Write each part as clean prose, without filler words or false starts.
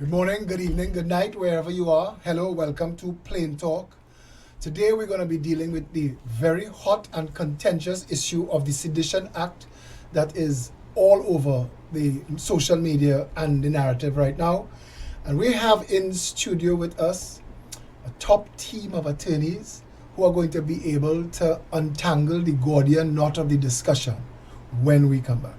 Good morning, good evening, good night, wherever you are. Hello, welcome to Plain Talk. Today we're going to be dealing with the very hot and contentious issue of the Sedition Act that is all over the social media and the narrative right now. And we have in studio with us a top team of attorneys who are going to be able to untangle the Gordian knot of the discussion when we come back.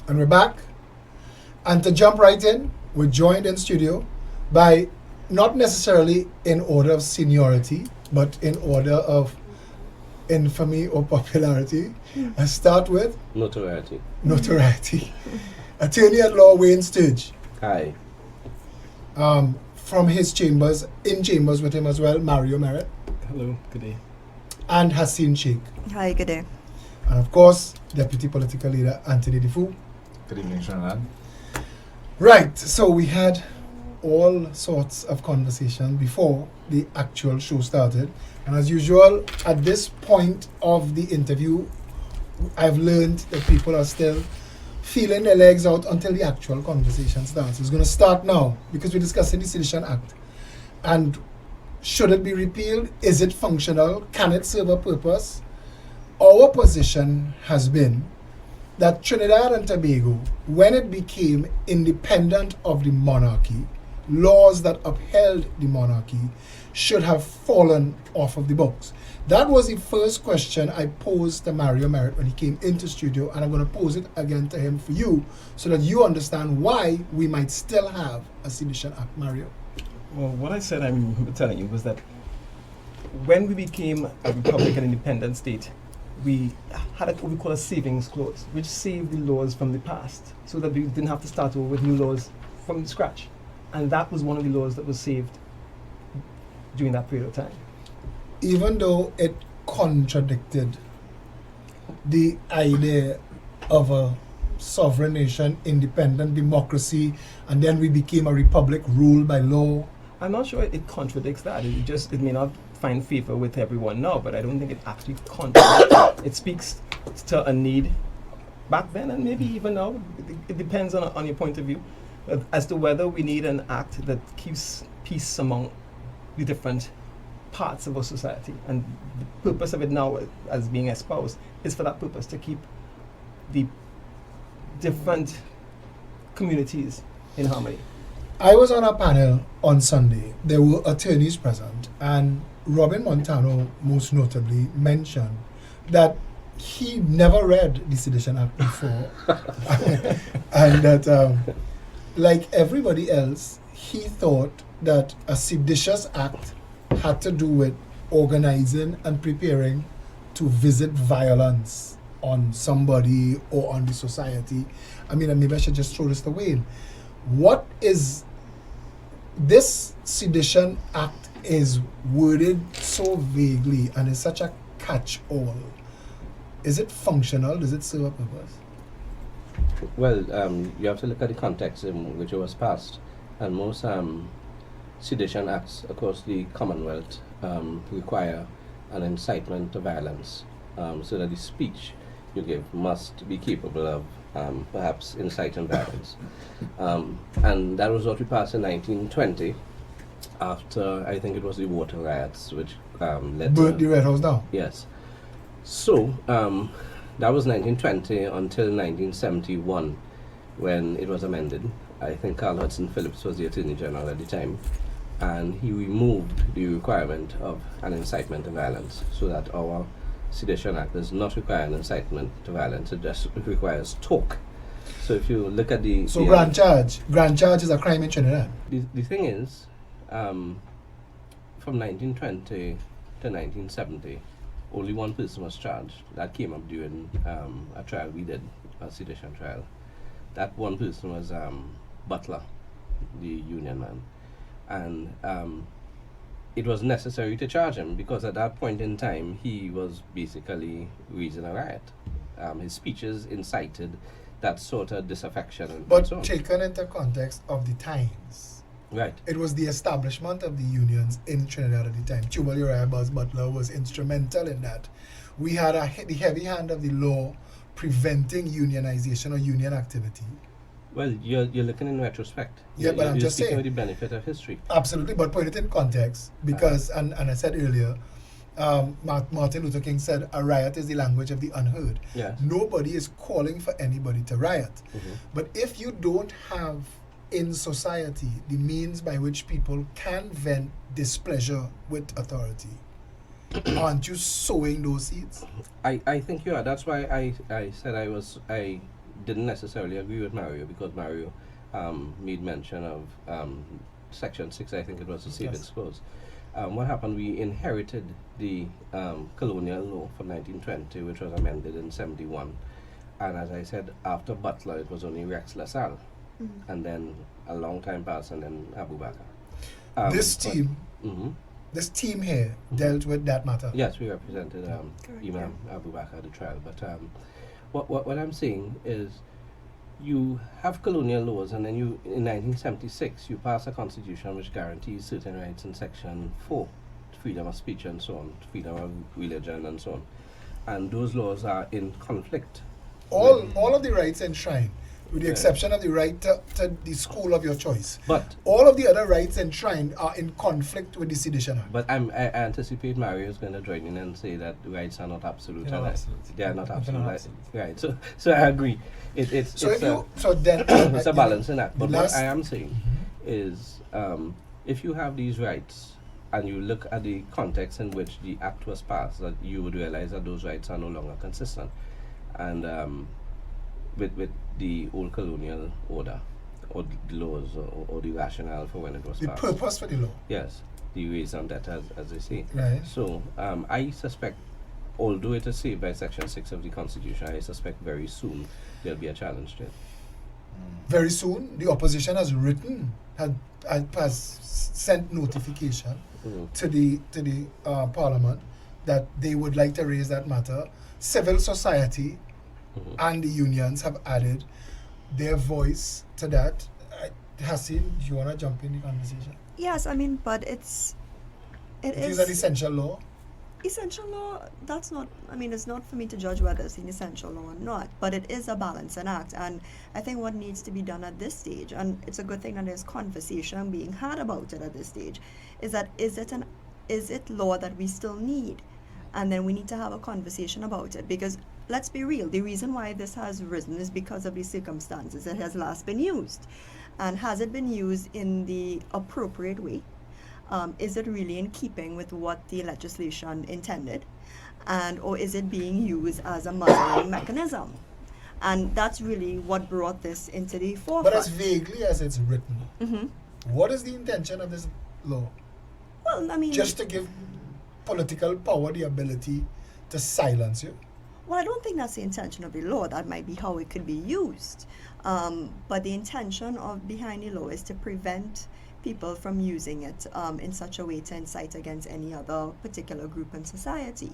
And we're back. And to jump right in, we're joined in studio by not necessarily in order of seniority, but in order of infamy or popularity. I start with Notoriety. Attorney at law Wayne Sturge. Hi. From his chambers, in chambers with him as well, Merritt. Hello, good day. And Hasine Shaikh. Hi, good day. And of course, Deputy Political Leader Anthony Defoe. Good evening, Trinidad. Right, so we had all sorts of conversation before the actual show started. And as usual, at this point of the interview, I've learned that people are still feeling their legs out until the actual conversation starts. It's going to start now because we're discussing the Sedition Act. And should it be repealed? Is it functional? Can it serve a purpose? Our position has been that Trinidad and Tobago, when it became independent of the monarchy, laws that upheld the monarchy should have fallen off of the books. That was the first question I posed to Merritt when he came into studio, and I'm going to pose it again to him for you so that you understand why we might still have a Sedition Act. Mario. Well, what I said I'm telling you was that when we became a republic and independent state, we had what we call a savings clause, which saved the laws from the past so that we didn't have to start over with new laws from scratch. And that was one of the laws that was saved during that period of time. Even though it contradicted the idea of a sovereign nation, independent democracy, and then we became a republic ruled by law. I'm not sure it contradicts that. It may not find favor with everyone now, but I don't think it actually contradicts. It speaks to a need back then and maybe even now. It depends on your point of view as to whether we need an act that keeps peace among the different parts of our society. And the purpose of it now, as being espoused, is for that purpose, to keep the different communities in harmony. I was on a panel on Sunday. There were attorneys present, and Robin Montano most notably mentioned that he never read the Sedition Act before and that like everybody else, he thought that a seditious act had to do with organizing and preparing to visit violence on somebody or on the society. I mean, maybe I should just throw this to Wayne. What is this Sedition Act is worded so vaguely and is such a catch-all. Is it functional? Does it serve a purpose? Well, you have to look at the context in which it was passed. And most sedition acts across the Commonwealth require an incitement to violence, so that the speech you give must be capable of perhaps inciting violence. And that was what we passed in 1920 after, I think it was the water riots, which led Burnt the Red House down. Yes. So, that was 1920 until 1971 when it was amended. I think Carl Hudson Phillips was the Attorney General at the time, and he removed the requirement of an incitement to violence so that our Sedition Act does not require an incitement to violence. It just requires talk. So if you look at the... So grand charge is a crime in Trinidad. The thing is, from 1920 to 1970, only one person was charged. That came up during a trial we did, a sedition trial. That one person was Butler, the union man. And it was necessary to charge him because at that point in time, he was basically raising a riot. His speeches incited that sort of disaffection and But so on. taken into context of the times, Right. it was the establishment of the unions in Trinidad at the time. Tubal Uriah Butler was instrumental in that. We had the heavy hand of the law preventing unionization or union activity. Well, you're looking in retrospect. Yeah, but I'm you're just speaking saying. with the benefit of history. Absolutely, but put it in context because, and I said earlier, Martin Luther King said, a riot is the language of the unheard. Yes. Nobody is calling for anybody to riot. Mhm. But if you don't have in society the means by which people can vent displeasure with authority, aren't you sowing those seeds? I think you are. That's why I said I didn't necessarily agree with Mario because Mario made mention of Section 6, I think it was, to save Yes. its clothes. What happened, we inherited the Colonial law from 1920, which was amended in 71. And as I said, after Butler, it was only Rex LaSalle. And then a long time passed, and then Abu Bakr. This team, Mhm. this team here dealt with that matter. Yes, we represented Correct, Imam Abu Bakr at the trial. But what I'm saying is, you have colonial laws, and then in 1976, you pass a constitution which guarantees certain rights in Section 4, freedom of speech and so on, freedom of religion and so on. And those laws are in conflict. All of the rights enshrined, with the Yeah. exception of the right to the school of your choice. But All of the other rights enshrined are in conflict with the Sedition Act. I anticipate Mario is going to join in and say that rights are not absolute. They're not and absolute. They are not They're absolute. not Right. absolute. Right. So I agree. It's So it's if you so then it's a you know, balancing act. But the what last- I am saying is, if you have these rights and you look at the context in which the act was passed, that you would realize that those rights are no longer consistent, and with the old colonial order or the laws or the rationale for when it was the passed. purpose for the law, Yes, the raison d'etre, as they say. right? So I suspect, although it is saved by Section 6 of the Constitution, I suspect very soon there'll be a challenge to it. Very soon, the opposition has sent notification Mhm. to the Parliament that they would like to raise that matter. Civil society Mhm. and the unions have added their voice to that. Hasine, do you want to jump in the conversation? Yes, I mean, but it It is an essential law. essential law. That's not, I mean, it's not for me to judge whether it's an essential law or not, but it is a balancing act. And I think what needs to be done at this stage, and it's a good thing that there's conversation being had about it at this stage, is that is it law that we still need? And then we need to have a conversation about it, because let's be real, the reason why this has risen is because of the circumstances it has last been used. And has it been used in the appropriate way? Is it really in keeping with what the legislation intended? And or is it being used as a muzzling mechanism? And that's really what brought this into the forefront. But as vaguely as it's written, Mhm. what is the intention of this law? Well, I mean, Just to give political power the ability to silence you? well, I don't think that's the intention of the law. That might be how it could be used. But the intention behind the law is to prevent people from using it in such a way to incite against any other particular group in society.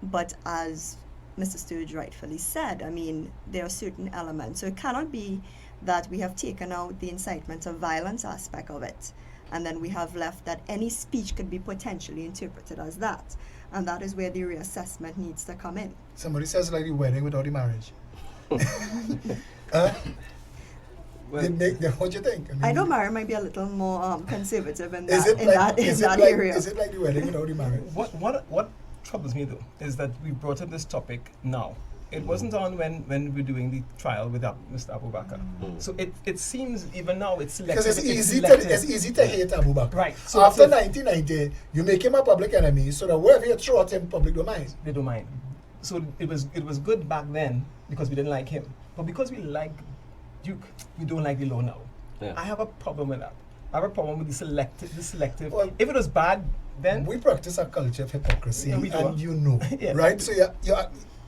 But as Mr. Sturge rightfully said, I mean, there are certain elements. So it cannot be that we have taken out the incitement of violence aspect of it, and then we have left that any speech could be potentially interpreted as that. And that is where the reassessment needs to come in. Somebody says like the wedding without the marriage. Huh? Well, What do you think? I know Mary might be a little more conservative in Is that, it like in that area. Is it like the wedding without the marriage? What troubles me though is that we brought up this topic now, It wasn't on when we were doing the trial with Mr. Abu Bakr. So it seems even now it's selective. Because it's easy to hate Abu Bakr. Right. So after 1990, you make him a public enemy, so that wherever you throw at him, public don't mind. They don't mind. So it was good back then because we didn't like him, but because we like Duke, we don't like the law now. Yeah. I have a problem with that. I have a problem with the selective. Well, if it was bad, then we practice a culture of hypocrisy, Yeah, we do. and you know, Yeah. right? So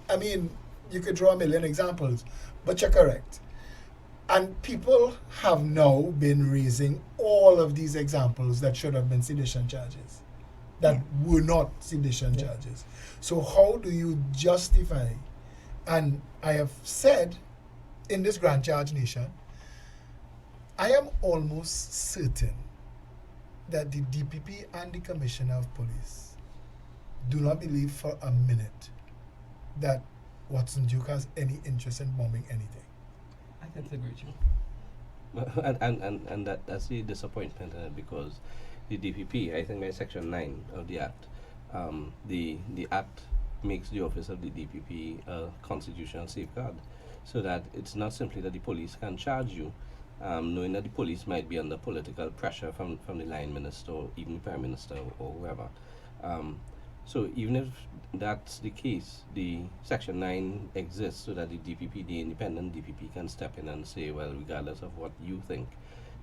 I mean, you could draw a million examples, but you're correct. And people have now been raising all of these examples that should have been sedition charges, that were not sedition charges. So how do you justify? And I have said, in this grand charge nation, I am almost certain that the DPP and the Commissioner of Police do not believe for a minute that Watson Duke has any interest in bombing anything. I tend to agree with you. And that's the disappointment in it, because the DPP, I think by Section 9 of the Act, the Act makes the office of the DPP a constitutional safeguard, so that it's not simply that the police can charge you, knowing that the police might be under political pressure from the line minister or even the prime minister or whoever. So even if that's the case, the Section 9 exists so that the DPP, the independent DPP, can step in and say, well, regardless of what you think,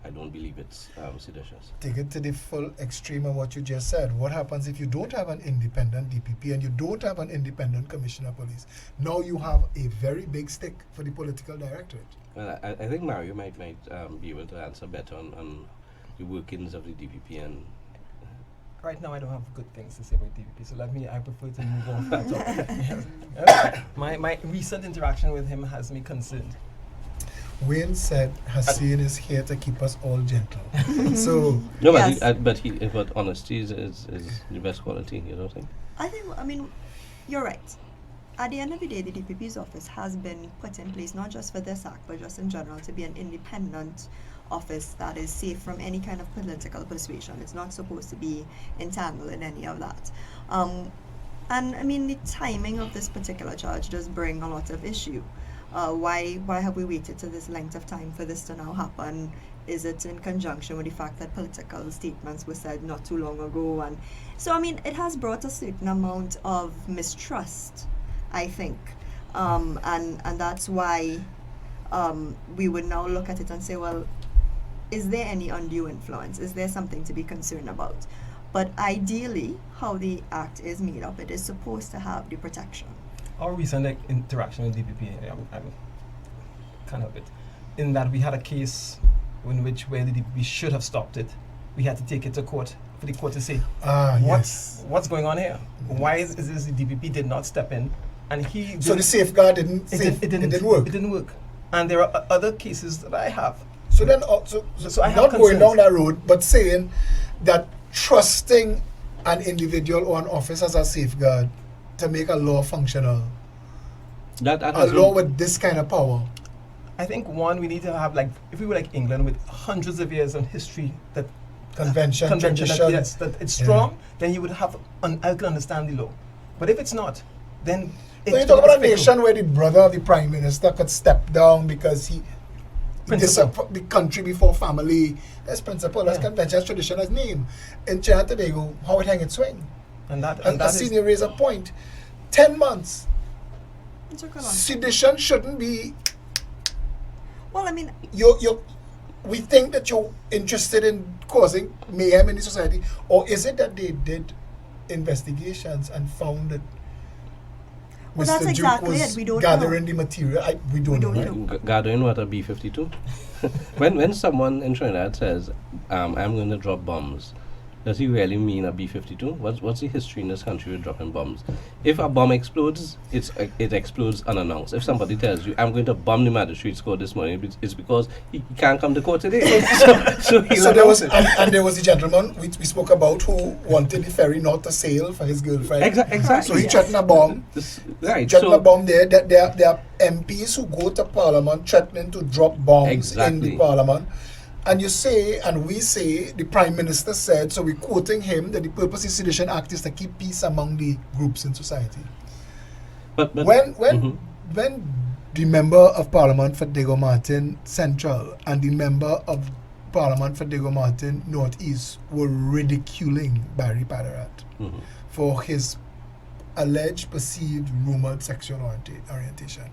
I don't believe it's seditious. Take it to the full extreme of what you just said. What happens if you don't have an independent DPP and you don't have an independent Commissioner of Police? Now you have a very big stick for the political directorate. Well, I think Mario might be able to answer better on the workings of the DPP. And Right now, I don't have good things to say about DPP, so I prefer to move on from that topic. My recent interaction with him has me concerned. Wayne said Hasine is here to keep us all gentle. So no, Yes. but honesty is the best quality. You don't think? I mean, you're right. At the end of the day, the DPP's office has been put in place not just for this act, but just in general, to be an independent office that is safe from any kind of political persuasion. It's not supposed to be entangled in any of that. And I mean, the timing of this particular charge does bring a lot of issue. Why have we waited to this length of time for this to now happen? Is it in conjunction with the fact that political statements were said not too long ago? And so, I mean, it has brought a certain amount of mistrust, I think. And that's why we would now look at it and say, well, is there any undue influence? Is there something to be concerned about? But ideally, how the act is made up, it is supposed to have the protection. Our recent interaction with DPP, I can't help it, in that we had a case where the DPP should have stopped it. We had to take it to court for the court to say, what's going on here? Why is this the DPP did not step in? And so the safeguard didn't work. It didn't work. And there are other cases that I have. So then, So I have not going concerns. down that road, but saying that trusting an individual or an office as a safeguard to make a law functional, a law with this kind of power. I think one, we need to have, like, if we were like England with hundreds of years of history, that Convention, that, tradition. yes, that it's strong, then you would have I can understand the law. But if it's not, then When you talk about a nation where the brother of the prime minister could step down because he the country before family, that's principle, that's convention, that's tradition, that's name. In Trinidad and Tobago, how it hang its swing. And that senior raise a point. 10 months. It took a long time. Sedition shouldn't be. Well, I mean, We think that you're interested in causing mayhem in the society, or is it that they did investigations and found that Well, Mr. that's Duke exactly was it. We don't gathering know. the material? We don't know. know. Gathering what, a B-52? when someone in Trinidad says, I'm going to drop bombs, does he really mean a B-52? What's the history in this country with dropping bombs? If a bomb explodes, it explodes unannounced. If somebody tells you, I'm going to bomb the magistrate's court this morning, it's because he can't come to court today. so there was, and there was the gentleman we spoke about who wanted the ferry not to sail for his girlfriend. Exactly. So he threatened a bomb. Right. Threatened a bomb there. There are MPs who go to Parliament threatening to drop bombs in the Parliament. And you say, and we say, the Prime Minister said, so we're quoting him, that the purpose of the Sedition Act is to keep peace among the groups in society. But when when the member of Parliament for Diego Martin Central and the member of Parliament for Diego Martin Northeast were ridiculing Barry Padarat Mhm. for his alleged, perceived, rumored sexual orientation.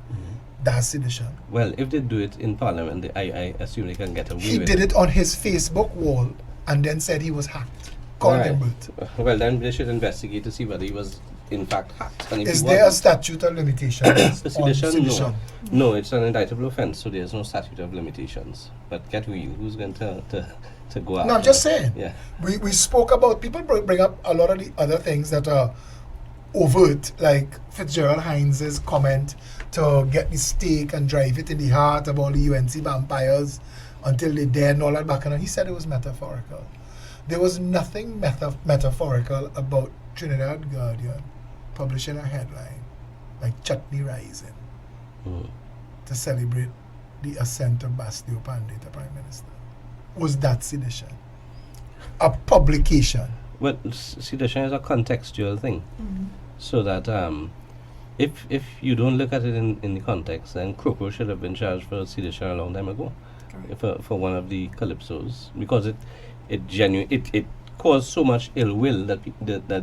That's sedition. Well, if they do it in Parliament, I assume they can get away He with did it on his Facebook wall and then said he was hacked. Called him Bert. Well, then they should investigate to see whether he was in fact hacked. And if Is he there a wasn't, statute of limitations the on sedition? sedition? No, it's an indictable offense, so there's no statute of limitations. But get real, who's going to go out? No, I'm just saying. Yeah. We spoke about, people bring up a lot of the other things that are overt, like Fitzgerald Hines' comment to get the stake and drive it in the heart of all the UNC vampires until they're dead and all that back. And he said it was metaphorical. There was nothing metaphorical about Trinidad Guardian publishing a headline like Chutney Rising to celebrate the ascent of Bastille Pandey to Prime Minister. Was that sedition? A publication. Well, sedition is a contextual thing. So that if you don't look at it in the context, then Croco should have been charged for sedition a long time ago. For one of the calypsos, because it caused so much ill will that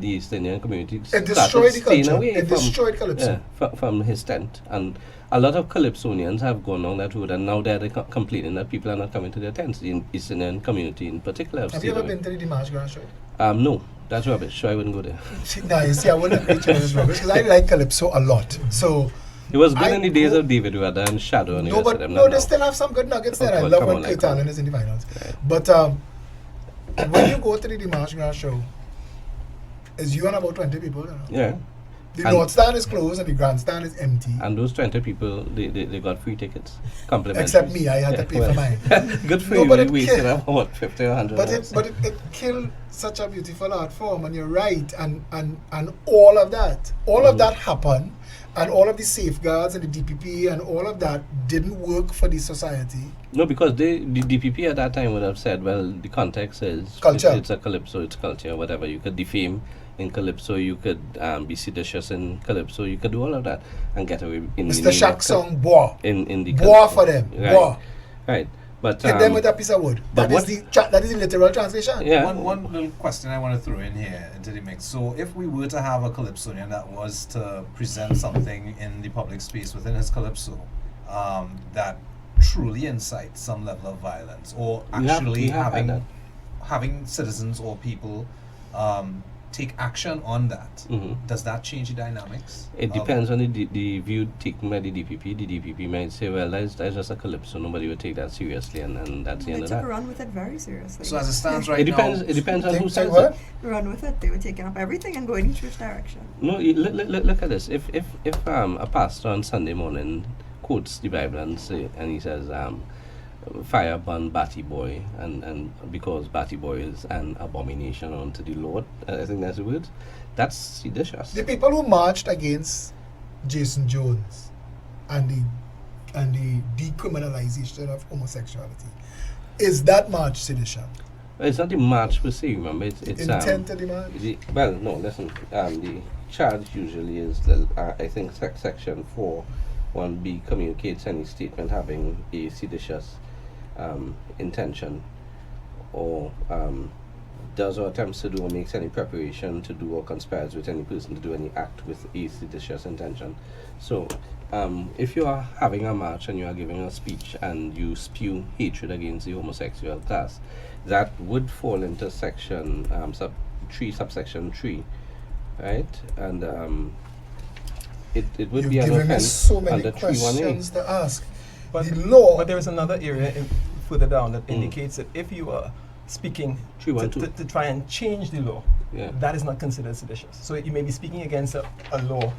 the East Indian community It destroyed started the staying culture. away It destroyed calypso. from his tent. And a lot of calypsonians have gone on that road, and now they're complaining that people are not coming to their tents. The East Indian community in particular. Have you ever been to the Dimanche Grand Show? No, that's rubbish. So I wouldn't go there. No, you see, I wouldn't agree to this rubbish because I like calypso a lot. So It was good I in the days go- of David Rudder and Shadow and the no, rest of but them. no, not they now. still have some good nuggets there. I Come love on, when like Kurt Allen that. is in the finals. Right. But when you go to the Dimanche Grand Show, it's you and about 20 people. You know? Yeah. The And- North Stand is closed and the Grandstand is empty. And those 20 people, they got free tickets. Complimentary. Except me, I had to pay for mine. Good for No, you. but You it wasted ca- about 50 or 100 But dollars. it killed such a beautiful art form, and you're right, and all of that, of that happened, and all of the safeguards and the DPP and all of that didn't work for the society. No, because the DPP at that time would have said, well, the context is Culture. It's a calypso, it's culture, whatever. You could defame in calypso, you could be seditious in calypso, you could do all of that and get away in the Mr. name Shack of song, boah, in the boah calypso. for them, Right. boah. Right. But Hit them with a piece of wood. but That is the literal translation. yeah. One little question I want to throw in here into the mix. So, if we were to have a calypsonian that was to present something in the public space within his calypso that truly incites some level of violence, or You have- actually you have had that. having citizens or people take action on that, does that change the dynamics? It depends on the view taken by the DPP. The DPP might say, well, that's just a calypso, nobody would take that seriously, and that's the They end of took a that. run with it very seriously. So, as it stands right It depends. now, It depends on who Say says what? it. Run with it. They were taking up everything and going each which direction. No, look at this. If a pastor on Sunday morning quotes the Bible and he says, fire burn Batty Boy, and because Batty Boy is an abomination unto the Lord, I think that's the word. That's seditious. The people who marched against Jason Jones and the decriminalization of homosexuality, is that march sedition? It's not the march per se. Remember, it's Intent to the march? well, no. Listen, the charge usually is I think section 4(1)(b) communicates any statement having a seditious intention, or does or attempts to do or makes any preparation to do or conspires with any person to do any act with a seditious intention. So, if you are having a march and you are giving a speech and you spew hatred against the homosexual class, that would fall into section subsection 3, right? And it would You've be an given me offense so many under 3(1)(a). questions to ask. But, The law. but there is another area further down that indicates that if you are speaking to 312. to try and change the law, Yeah. that is not considered seditious. So you may be speaking against a law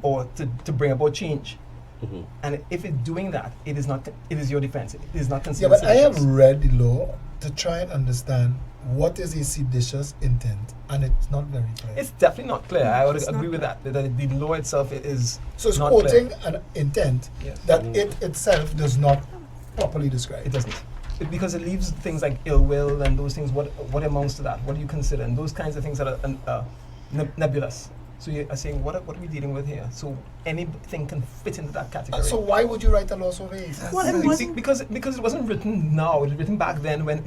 or to bring about change. Mhm. And if it's doing that, it is not. It is your defense. It is not Yeah, considered but I seditious. have read the law to try and understand what is a seditious intent, and it's not very clear. It's definitely not clear. I would It's not agree with clear. that. The law itself is So it's not quoting clear. an intent Yeah. that it itself does not properly describe. It doesn't. Because it leaves things like ill will and those things. What amounts to that? What do you consider? And those kinds of things that are nebulous. So you are saying, what are we dealing with here? So anything can fit into that category. So why would you write a law so vague? Well, it wasn't. because it wasn't written now. It was written back then when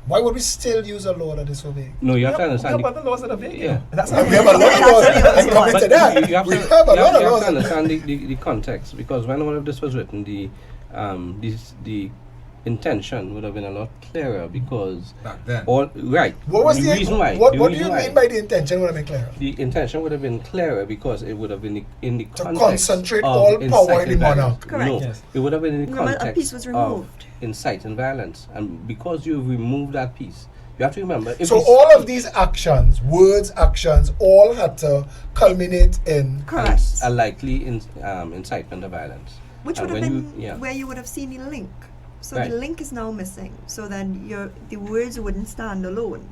Why would we still use a law that is so vague? No, you have to we understand. have other laws that are vague. Yeah. That's And not we have a lot of That's laws. what he was I commit to doing. that. You have We to, have a you lot of have laws. to understand the context, because when all of this was written, the intention would have been a lot clearer, because Back then. all right. What was the reason why? What the do reason you why mean by the intention? Would have been clearer. the intention would have been clearer because it would have been in the To context concentrate of all power in inciting the monarch. violence. Correct. No, Yes. it would have been in the Remember, a context piece was of removed. inciting violence, and because you removed that piece, you have to remember. If So we all of these actions, words, actions, all had to culminate in. Correct. a likely incitement of violence, Which and would have when been you, yeah. where you would have seen the link. So Right. the link is now missing. So then the words wouldn't stand alone.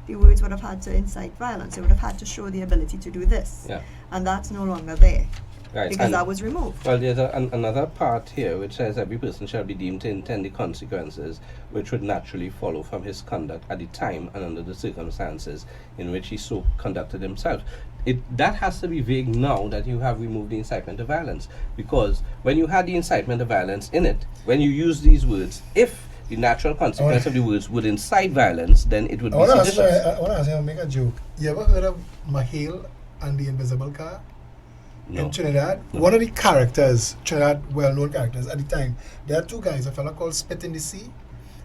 The words would have had to incite violence. They would have had to show the ability to do this. Yeah. And that's no longer there Right. because and- that was removed. Well, there's another part here which says every person shall be deemed to intend the consequences which would naturally follow from his conduct at the time and under the circumstances in which he so conducted himself. That has to be vague now that you have removed the incitement of violence, because when you had the incitement of violence in it, when you use these words, if the natural consequence of the words would incite violence, then it would I be want to ask seditious. you, I'll make a joke. You ever heard of Mahale and the Invisible Car? No. In Trinidad, No. one of the characters, Trinidad well-known characters at the time, there are two guys, a fella called Spit in the Sea,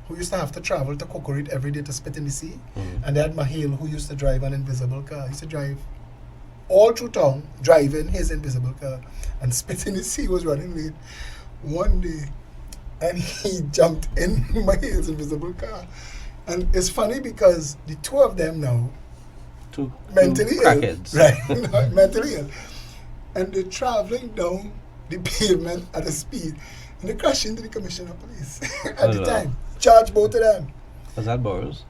who used to have to travel to Cocorite every day to Spit in the Sea, and they had Mahale, who used to drive an invisible car. He used to drive all through town, driving his invisible car, and Spit in the Sea was running late one day, and he jumped in Mahale's invisible car. And it's funny because the two of them now, Two mentally ill, crackheads. right? Mentally ill, and they're traveling down the pavement at a speed, and they crash into the commissioner of police at the wow. time. Charge both of them. Was that Boros?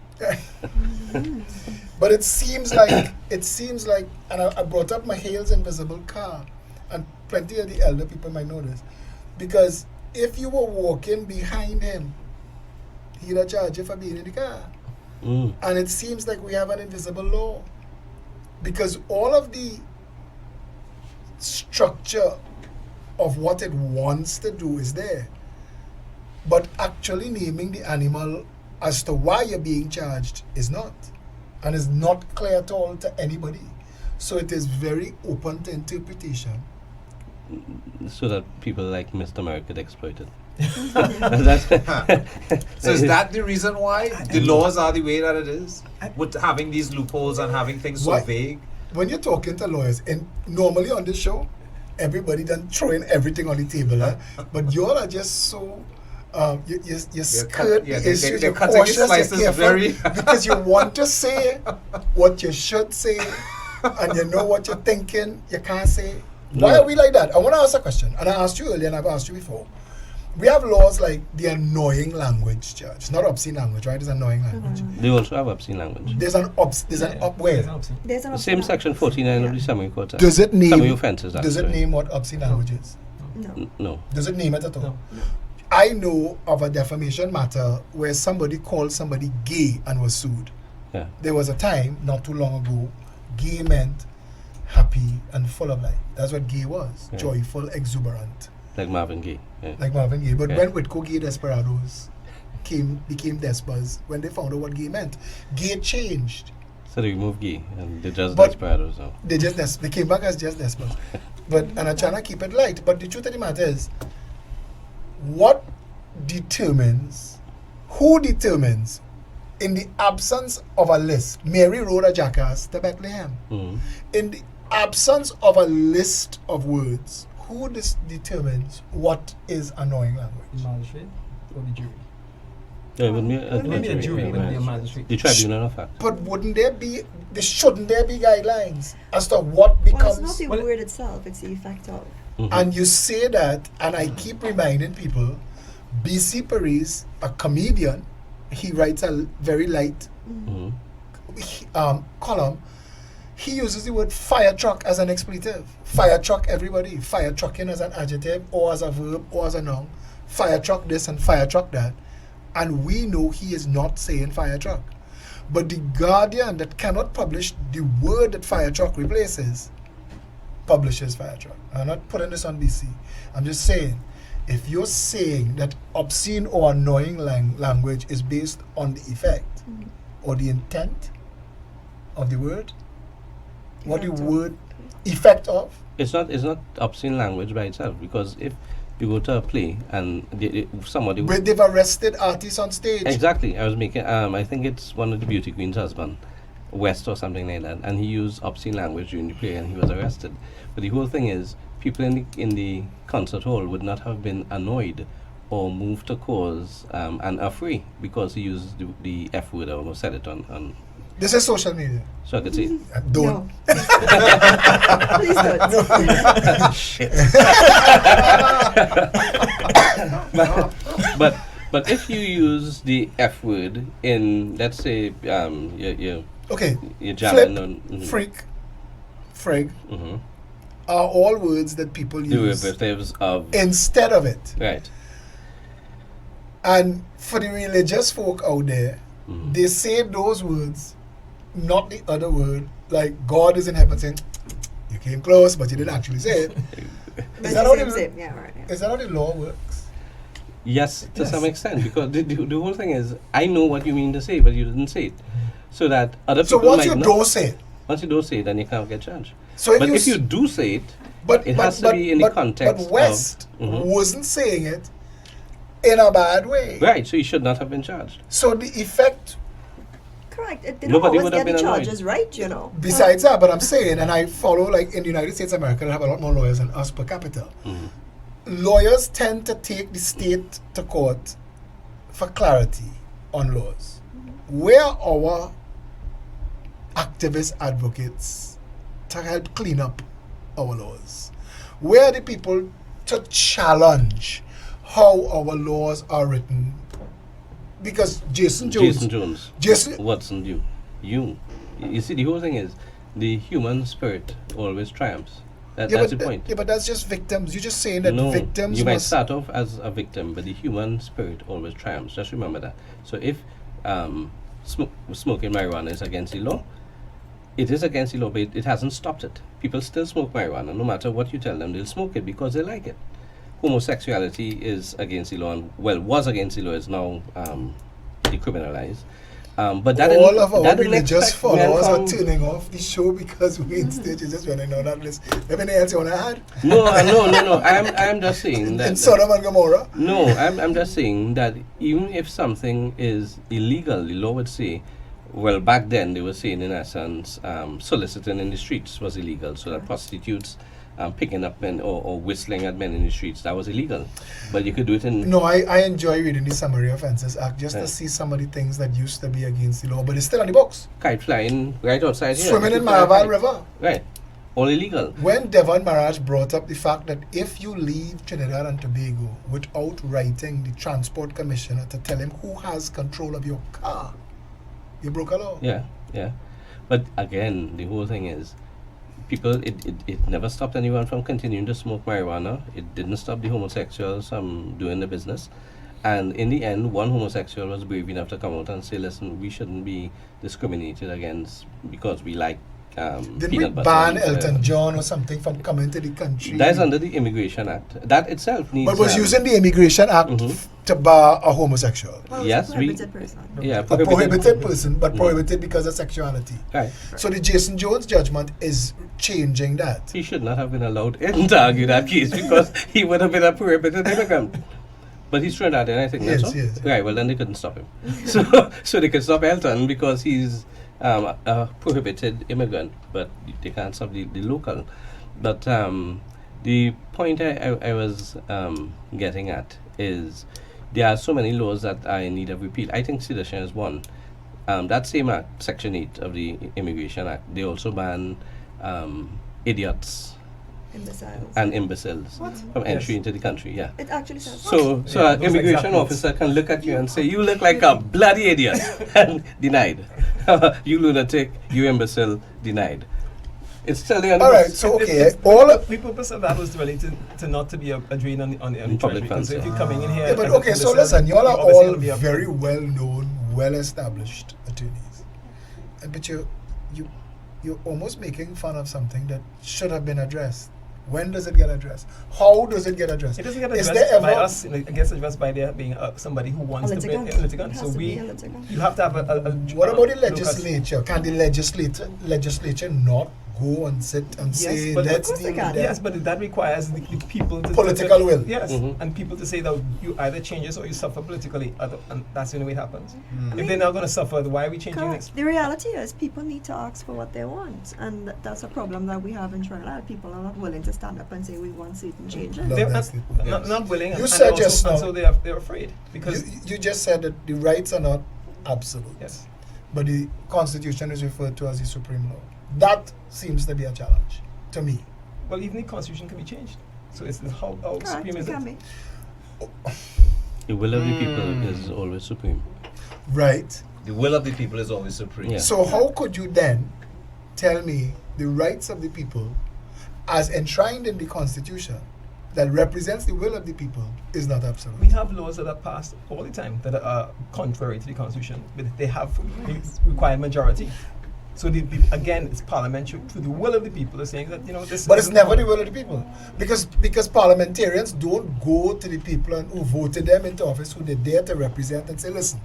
But it seems like, and I brought up Mahale's invisible car, and plenty of the elder people might know this, because if you were walking behind him, he'd have charged you for being in the car. And it seems like we have an invisible law, because all of the structure of what it wants to do is there, but actually naming the animal as to why you're being charged is not, and is not clear at all to anybody. So it is very open to interpretation. So that people like Mr. Merritt could exploit it. That's So is that the reason why the laws are the way that it is? With having these loopholes and having things so Why- vague? When you're talking to lawyers, and normally on this show, everybody done throwing everything on the table, but y'all are just so you skirt the issues, they're you're cutting the cautious, you're slices careful, very because you want to say what you should say, and you know what you're thinking, you can't say. Why No. are we like that? I want to ask a question, and I asked you earlier, and I've asked you before. We have laws like the annoying language, Judge. It's not obscene language, right? It's annoying language. They also have obscene language. There's an where? There's an option. There's an The same option. section 49 of the Summary Code Act. Does it name? Summary offences Act. Does it sorry. name what obscene language is? No. No. Does it name it at all? No. I know of a defamation matter where somebody called somebody gay and was sued. Yeah. There was a time, not too long ago, gay meant happy and full of life. That's what gay was. Yeah. Joyful, exuberant. Like Marvin Gaye. Yeah. Like Marvin Gaye. But Yeah. when Whitco Gay Desperados became Despas, when they found out what gay meant, gay changed. So they removed gay and they just But- desperados now. They came back as just Despas. And I'm trying to keep it light. But the truth of the matter is, who determines, in the absence of a list, Mary rode a jackass to Bethlehem. Mhm. In the absence of a list of words, who determines what is annoying language? The magistrate or the jury? Yeah, it would be Wouldn't be a jury, it would be a magistrate. The tribunal of fact. But shouldn't there be guidelines as to what Well, it's becomes? not the Well, word itself, it's the effect of. Mhm. And you say that, and I keep reminding people, B.C. Paris, a comedian, he writes a very light Mhm. column. He uses the word fire truck as an expletive. Fire truck everybody. Fire trucking as an adjective or as a verb or as a noun. Fire truck this and fire truck that. And we know he is not saying fire truck. But the Guardian that cannot publish the word that fire truck replaces publishes fire truck. I'm not putting this on BC. I'm just saying, if you're saying that obscene or annoying language is based on the effect or the intent of the word, what the word effect of, It's not obscene language by itself, because if you go to a play and somebody but they've arrested artists on stage. exactly, I was making I think it's one of the beauty queen's husband, West or something like that, and he used obscene language during the play and he was arrested. But the whole thing is, people in the concert hall would not have been annoyed or moved to cause and afraid because he used the F word, or almost said it on This is social media. so I could say Don't. No. Please don't. shit. but if you use the F word in, let's say, Okay. you're jamming Flip, on freak, frig mhm. are all words that people use derivatives of instead of it. right. And for the religious folk out there, Mhm. they say those words, not the other word. Like God is in heaven saying, "You came close, but you didn't actually say it." But that how same, the- same. Yeah, right. Yeah. Is that how the law works? Yes, to Yes. some extent, because the whole thing is, I know what you mean to say, but you didn't say it, so that other So people once might you not. don't say it, Once you don't say it, then you can't get charged. so But if you you do say it, but it but, has to but, be in the but, context But West of, Mhm. wasn't saying it in a bad way. right, so you should not have been charged. So the effect, Correct. It, they don't Nobody always would have get the been annoyed. charges right, you know. besides that, but I'm saying, and I follow, like in the United States of America, they have a lot more lawyers than us per capita. Mhm. Lawyers tend to take the state to court for clarity on laws. Where our activist advocates to help clean up our laws? Where are the people to challenge how our laws are written? Because Jason Jones, Jason, Watson, you see, the whole thing is, the human spirit always triumphs. That's the point. Yeah, but that's just victims. You're just saying that No, victims you might must. start off as a victim, but the human spirit always triumphs. Just remember that. So if smoking marijuana is against the law, it is against the law, but it hasn't stopped it. People still smoke marijuana. No matter what you tell them, they'll smoke it because they like it. Homosexuality is against the law, and was against the law, is now decriminalized. But that All didn't- of our that didn't religious expect men followers are from- turning off the show because Wayne Sturge is just running down that list. Anything else you want to add? No. I'm just saying that. In Sodom and Gomorrah? No, I'm just saying that even if something is illegal, the law would say, well, back then they were saying, in essence, soliciting in the streets was illegal, so that prostitutes picking up men or whistling at men in the streets, that was illegal. But you could do it in... No, I enjoy reading the Summary Offences Act just to Yeah. see some of the things that used to be against the law, but it's still on the books. Kite flying right outside here. Swimming You in could fly a Maraval kite. River. Right. All illegal. When Devon Maraj brought up the fact that if you leave Trinidad and Tobago without writing the transport commissioner to tell him who has control of your car, you broke a law. Yeah. But again, the whole thing is, people, it never stopped anyone from continuing to smoke marijuana. It didn't stop the homosexuals from doing the business. And in the end, one homosexual was brave enough to come out and say, listen, we shouldn't be discriminated against because we like Didn't we peanut butter. ban and, Elton John or something from coming to the country? That's under the Immigration Act. That itself needs... But was using the Immigration Act Mhm. to bar a homosexual. Well, Yes, it's a prohibited person. Yeah, A prohibited person, but prohibited because of sexuality. Right. So the Jason Jones judgment is changing that. He should not have been allowed in to argue that case because he would have been a prohibited immigrant. But he's Trinidadian, I think. Yes, that's all? yes. Right, well then they couldn't stop him. So they could stop Elton because he's a prohibited immigrant, but they can't stop the local. But the point I was getting at is there are so many laws that are in need of repeal. I think sedition is one. That same act, Section 8 of the Immigration Act, they also ban idiots Imbeciles. and imbeciles from entry into the country. Yeah. It actually says So Yeah, an those immigration exact notes. officer can look at you and say, you look like a bloody idiot, and denied. You lunatic, you imbecile, denied. It's still the All right, so okay, The purpose of that was really to not to be a drain on the Public treasury. funds, Because if yeah. you're coming in here, yeah, but as a okay, so citizen, listen, y'all you're are obviously all gonna be a- very well known, well established attorneys. but you're almost making fun of something that should have been addressed. When does it get addressed? How does it get addressed? It doesn't get Is addressed there by ever- us. It gets addressed by there being somebody who wants to be a Litigant. litigant. It So has to we, be a litigant. you have to have a What about the locus. legislature? Can the legislature not go and sit and say, but let's Of course they deal with can. that? Yes, but that requires the people to Political will. Yes, Mhm. and people to say that you either changes or you suffer politically, and that's the only way it happens. Mm. If they're not going to suffer, why are we changing next? Correct. The reality is people need to ask for what they want, and that's a problem that we have in Trinidad. People are not willing to stand up and say we want certain changes. Love They're that not, statement. not willing, You and said also, just and now- so they're afraid because You just said that the rights are not absolute, yes, but the Constitution is referred to as the supreme law. That seems to be a challenge to me. well, even the constitution can be changed. So it's how Correct, supreme it is can it? be. The will of the people is always supreme. Right. The will of the people is always supreme. Yeah. So how could you then tell me the rights of the people as enshrined in the Constitution that represents the will of the people is not absolute? We have laws that are passed all the time that are contrary to the constitution, but they have required majority. So again, it's parliamentary through the will of the people are saying that this. But it's isn't- never the will of the people, because parliamentarians don't go to the people and who voted them into office, who they're there to represent, and say, listen,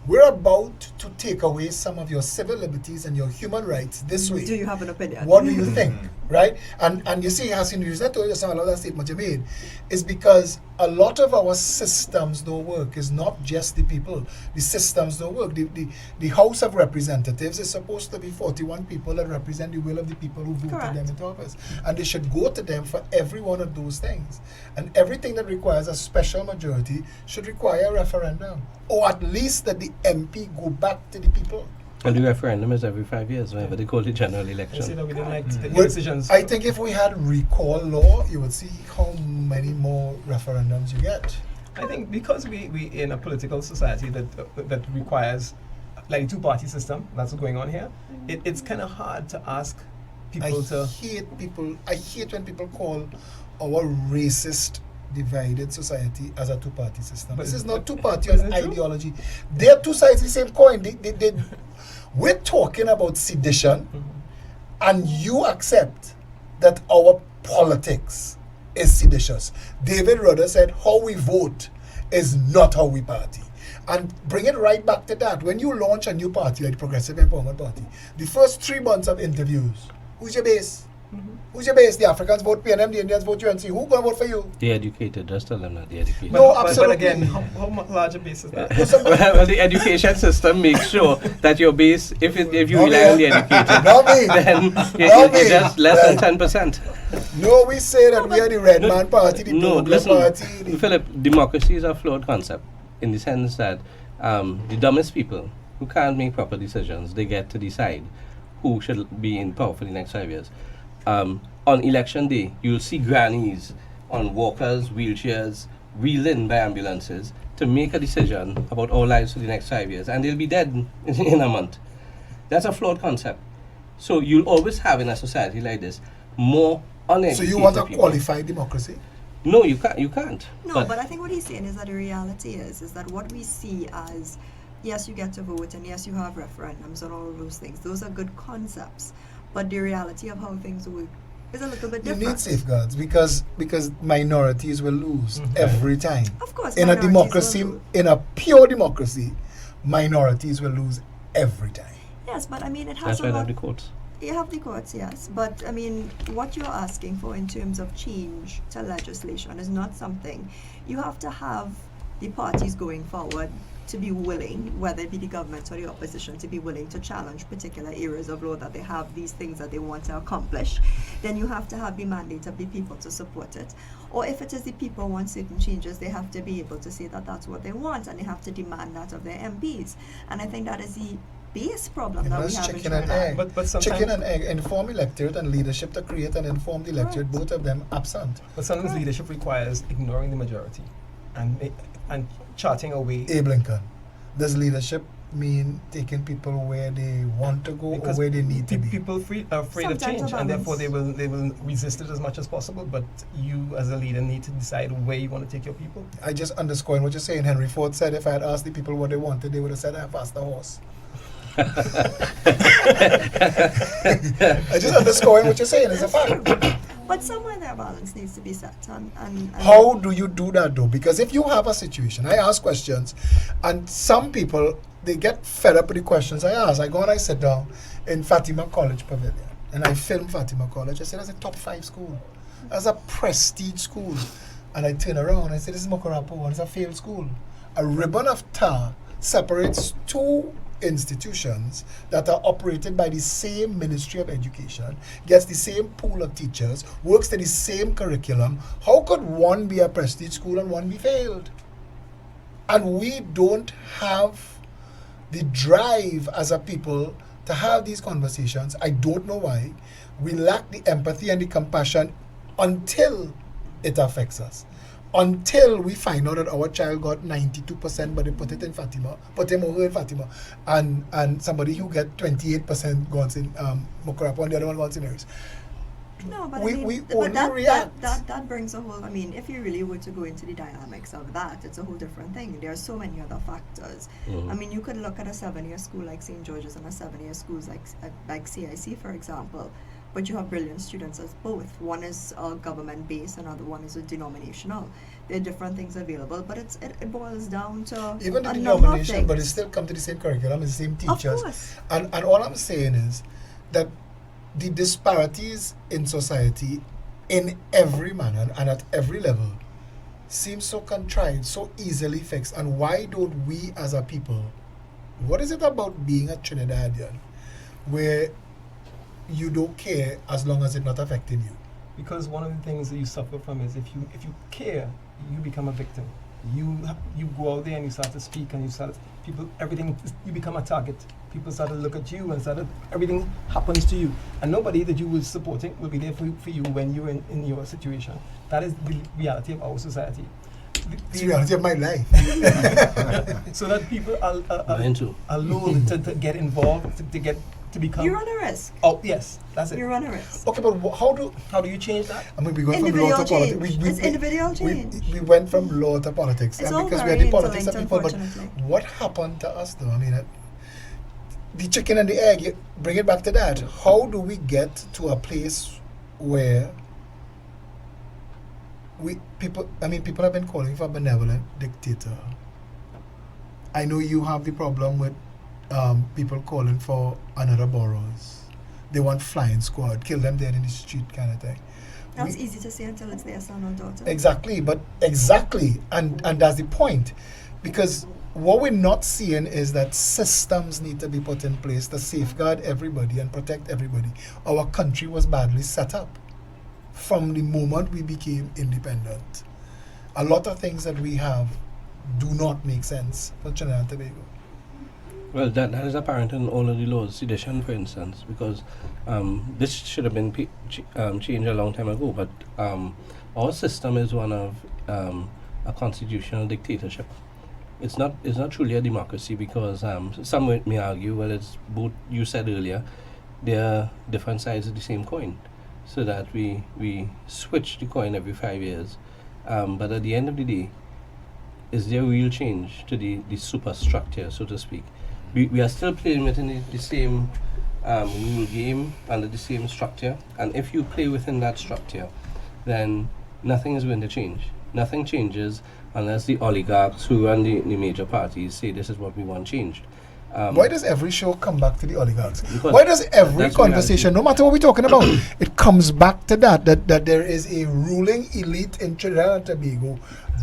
we're about to take away some of your civil liberties and your human rights this way. Do you have an opinion? What do you think? Right? And you see, Hasine, the reason I told you some of that statement you made is because a lot of our systems don't work. It's not just the people. The systems don't work. The House of Representatives is supposed to be 41 people that represent the will of the people who voted Correct. them into office. And they should go to them for every one of those things. And everything that requires a special majority should require a referendum. Or at least that the MP go back to the people. And the referendum is every 5 years, whenever they call the general They say election. that we didn't like the Well, decisions. I think if we had recall law, you would see how many more referendums you get. I think because we in a political society that requires like two-party system that's what's going on here, it's kind of hard to ask people to. I hate when people call our racist divided society as a two-party system. But This is is- not two-party isn't it true? ideology. They're two sides of the same coin. We're talking about sedition, and you accept that our politics is seditious. David Rudder said, how we vote is not how we party. And bring it right back to that. When you launch a new party like the Progressive Empowerment Party, the first 3 months of interviews, who's your base? Who's your base? The Africans vote PNM, the Indians vote UNC. Who gonna vote for you? The educated, just tell them that the educated. No, But absolutely. again, how much larger base is that? Well, the education system makes sure that your base, if you Not rely on me. the educated, Not me. then Not it's me. just less than 10%. No, we say that we are the Red Man Party, the No, Douglas listen, Party. the- Philip, democracy is a flawed concept in the sense that the dumbest people who can't make proper decisions, they get to decide who should be in power for the next 5 years. On election day, you'll see grannies on walkers, wheelchairs, wheeled in by ambulances to make a decision about our lives for the next 5 years, and they'll be dead in a month. That's a flawed concept. So you'll always have in a society like this more uneducated So you want a people. qualified democracy? No, you can't. You can't. No, but I think what he's saying is that the reality is that what we see as, yes, you get to vote, and yes, you have referendums and all of those things. Those are good concepts, but the reality of how things work is a little bit You different. need safeguards because minorities will lose every time. Of course, In a minorities democracy, will lose. in a pure democracy, minorities will lose every time. Yes, but I mean, it has That's a why they lot. have the courts. You have the courts, yes, but I mean, what you're asking for in terms of change to legislation is not something. You have to have the parties going forward to be willing, whether it be the government or the opposition, to be willing to challenge particular areas of law that they have these things that they want to accomplish. Then you have to have the mandate of the people to support it. Or if it is the people want certain changes, they have to be able to say that that's what they want, and they have to demand that of their MPs. And I think that is the base problem You know, that we it's have in chicken and Trinidad. egg. But sometimes, Chicken and egg, inform electorate and leadership to create an informed electorate, both of them absent. but sometimes leadership requires ignoring the majority and charting a way. Abe Lincoln, does leadership mean taking people where they want to go or where they need to be? People are afraid of Sometimes change, a and therefore balance. they will resist it as much as possible. But you, as a leader, need to decide where you want to take your people. I just underscoring what you're saying. Henry Ford said if I had asked the people what they wanted, they would have said, I have asked the horse. I just underscoring what you're saying. It's a fact. But somewhere there balance needs to be set. And How do you do that though? Because if you have a situation, I ask questions, and some people, they get fed up with the questions I ask. I go and I sit down in Fatima College Pavilion, and I film Fatima College. I say that's a top 5 school. That's a prestige school. And I turn around and I say, this is Mokorapo, and it's a failed school. A ribbon of tar separates 2 institutions that are operated by the same Ministry of Education, gets the same pool of teachers, works to the same curriculum. How could one be a prestige school and one be failed? And we don't have the drive as a people to have these conversations. I don't know why. We lack the empathy and the compassion until it affects us. Until we find out that our child got 92%, but they put it in Fatima, put him over in Fatima, and somebody who get 28% goes in Mokorapo, and the other one goes in Aries. no, but we I mean, only but that, react. that brings a whole. I mean, if you really were to go into the dynamics of that, it's a whole different thing. There are so many other factors. I mean, you could look at a 7-year school like St. George's and a 7-year schools like CIC, for example. But you have brilliant students as both. One is government-based, another one is a denominational. There are different things available, but it boils down to Even the a number of denomination, things. but it still come to the same curriculum, the same teachers. Of course. And all I'm saying is that the disparities in society in every manner and at every level seem so contrived, so easily fixed. And why don't we as a people, what is it about being a Trinidadian where you don't care as long as it's not affecting you? Because one of the things that you suffer from is if you care, you become a victim. You go out there and you start to speak and you become a target. People start to look at you and everything happens to you. And nobody that you were supporting will be there for you when you're in your situation. That is the reality of our society. It's the reality of my life. So that people Mine too. are loath to get involved, to become. You run a risk. Oh yes, that's it. You run a risk. Okay, but how do you change that? I mean, we go from Individual law to change. politics. It's individual change. We went from law to politics. It's And all because we very are the politics of interlinked, people, but unfortunately. what happened to us though? I mean, the chicken and the egg, bring it back to that. How do we get to a place where people have been calling for a benevolent dictator. I know you have the problem with people calling for another boroughs. They want flying squad, kill them dead in the street kind of thing. That's easy to say until it's their son or daughter. Exactly, and that's the point. Because what we're not seeing is that systems need to be put in place to safeguard everybody and protect everybody. Our country was badly set up from the moment we became independent. A lot of things that we have do not make sense for Trinidad and Tobago. Well, that is apparent in all of the laws, sedition, for instance, because this should have been changed a long time ago. But our system is one of a constitutional dictatorship. It's not truly a democracy because some may argue, well, it's both. You said earlier, they are different sides of the same coin, so that we switch the coin every 5 years. But at the end of the day, is there real change to the superstructure, so to speak? We are still playing within the same rule game under the same structure, and if you play within that structure, then nothing is going to change. Nothing changes unless the oligarchs who run the major parties say this is what we want changed. Why does every show come back to the oligarchs? Because Why does every that's conversation, no matter what we're talking about, it comes back to that there is a ruling elite in Trinidad and Tobago.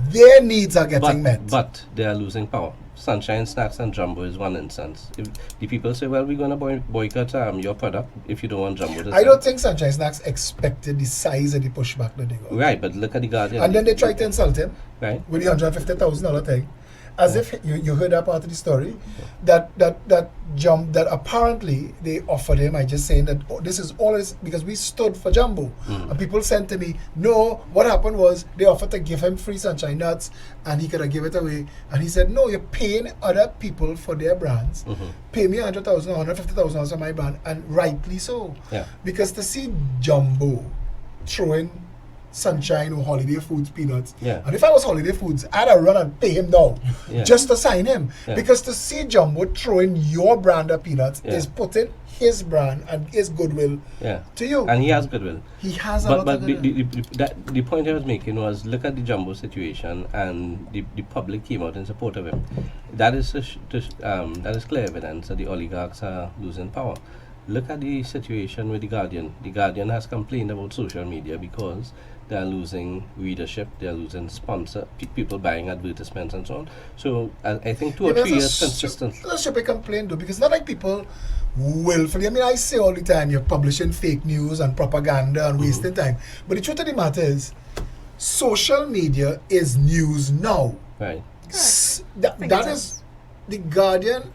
Their needs are getting met. But they are losing power. Sunshine Snacks and Jumbo is one instance. If the people say, well, we're going to boycott your product if you don't want Jumbo to I don't think Sunshine Snacks expected the size of the pushback that they got. Right, but look at the Guardian. And then they tried to insult him Right. with the $150,000 thing. As if you heard that part of the story, that apparently they offered him. I just saying that this is all this because we stood for Jumbo, and people sent to me. No, what happened was they offered to give him free Sunshine Nuts, and he could have given it away. And he said, no, you're paying other people for their brands. Pay me $100,000, $150,000 for my brand, and rightly so. Yeah. Because to see Jumbo throwing Sunshine or Holiday Foods peanuts. Yeah. And if I was Holiday Foods, I'd have run and pay him down Yeah. just to sign him. Yeah. Because to see Jumbo throwing your brand of peanuts Yeah. is putting his brand and his goodwill Yeah. to you. And he has goodwill. He has a But lot but of the, goodwill. the point I was making was, look at the Jumbo situation, and the public came out in support of him. That is that is clear evidence that the oligarchs are losing power. Look at the situation with the Guardian. The Guardian has complained about social media because they are losing readership, they are losing people buying advertisements and so on. So I think 2 or 3 years consistent. That's a big complaint though, because it's not like people willfully. I mean, I say all the time, you're publishing fake news and propaganda and wasting time. But the truth of the matter is, social media is news now. Right. That is the Guardian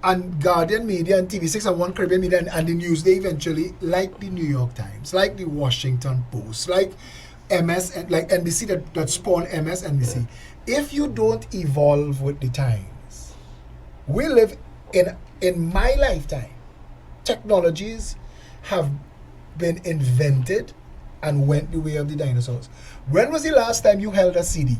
and Guardian Media and TV6 and One Caribbean Media and the Newsday eventually, like the New York Times, like the Washington Post, like like NBC that spawned MSNBC. If you don't evolve with the times, we live in my lifetime, technologies have been invented and went the way of the dinosaurs. When was the last time you held a CD?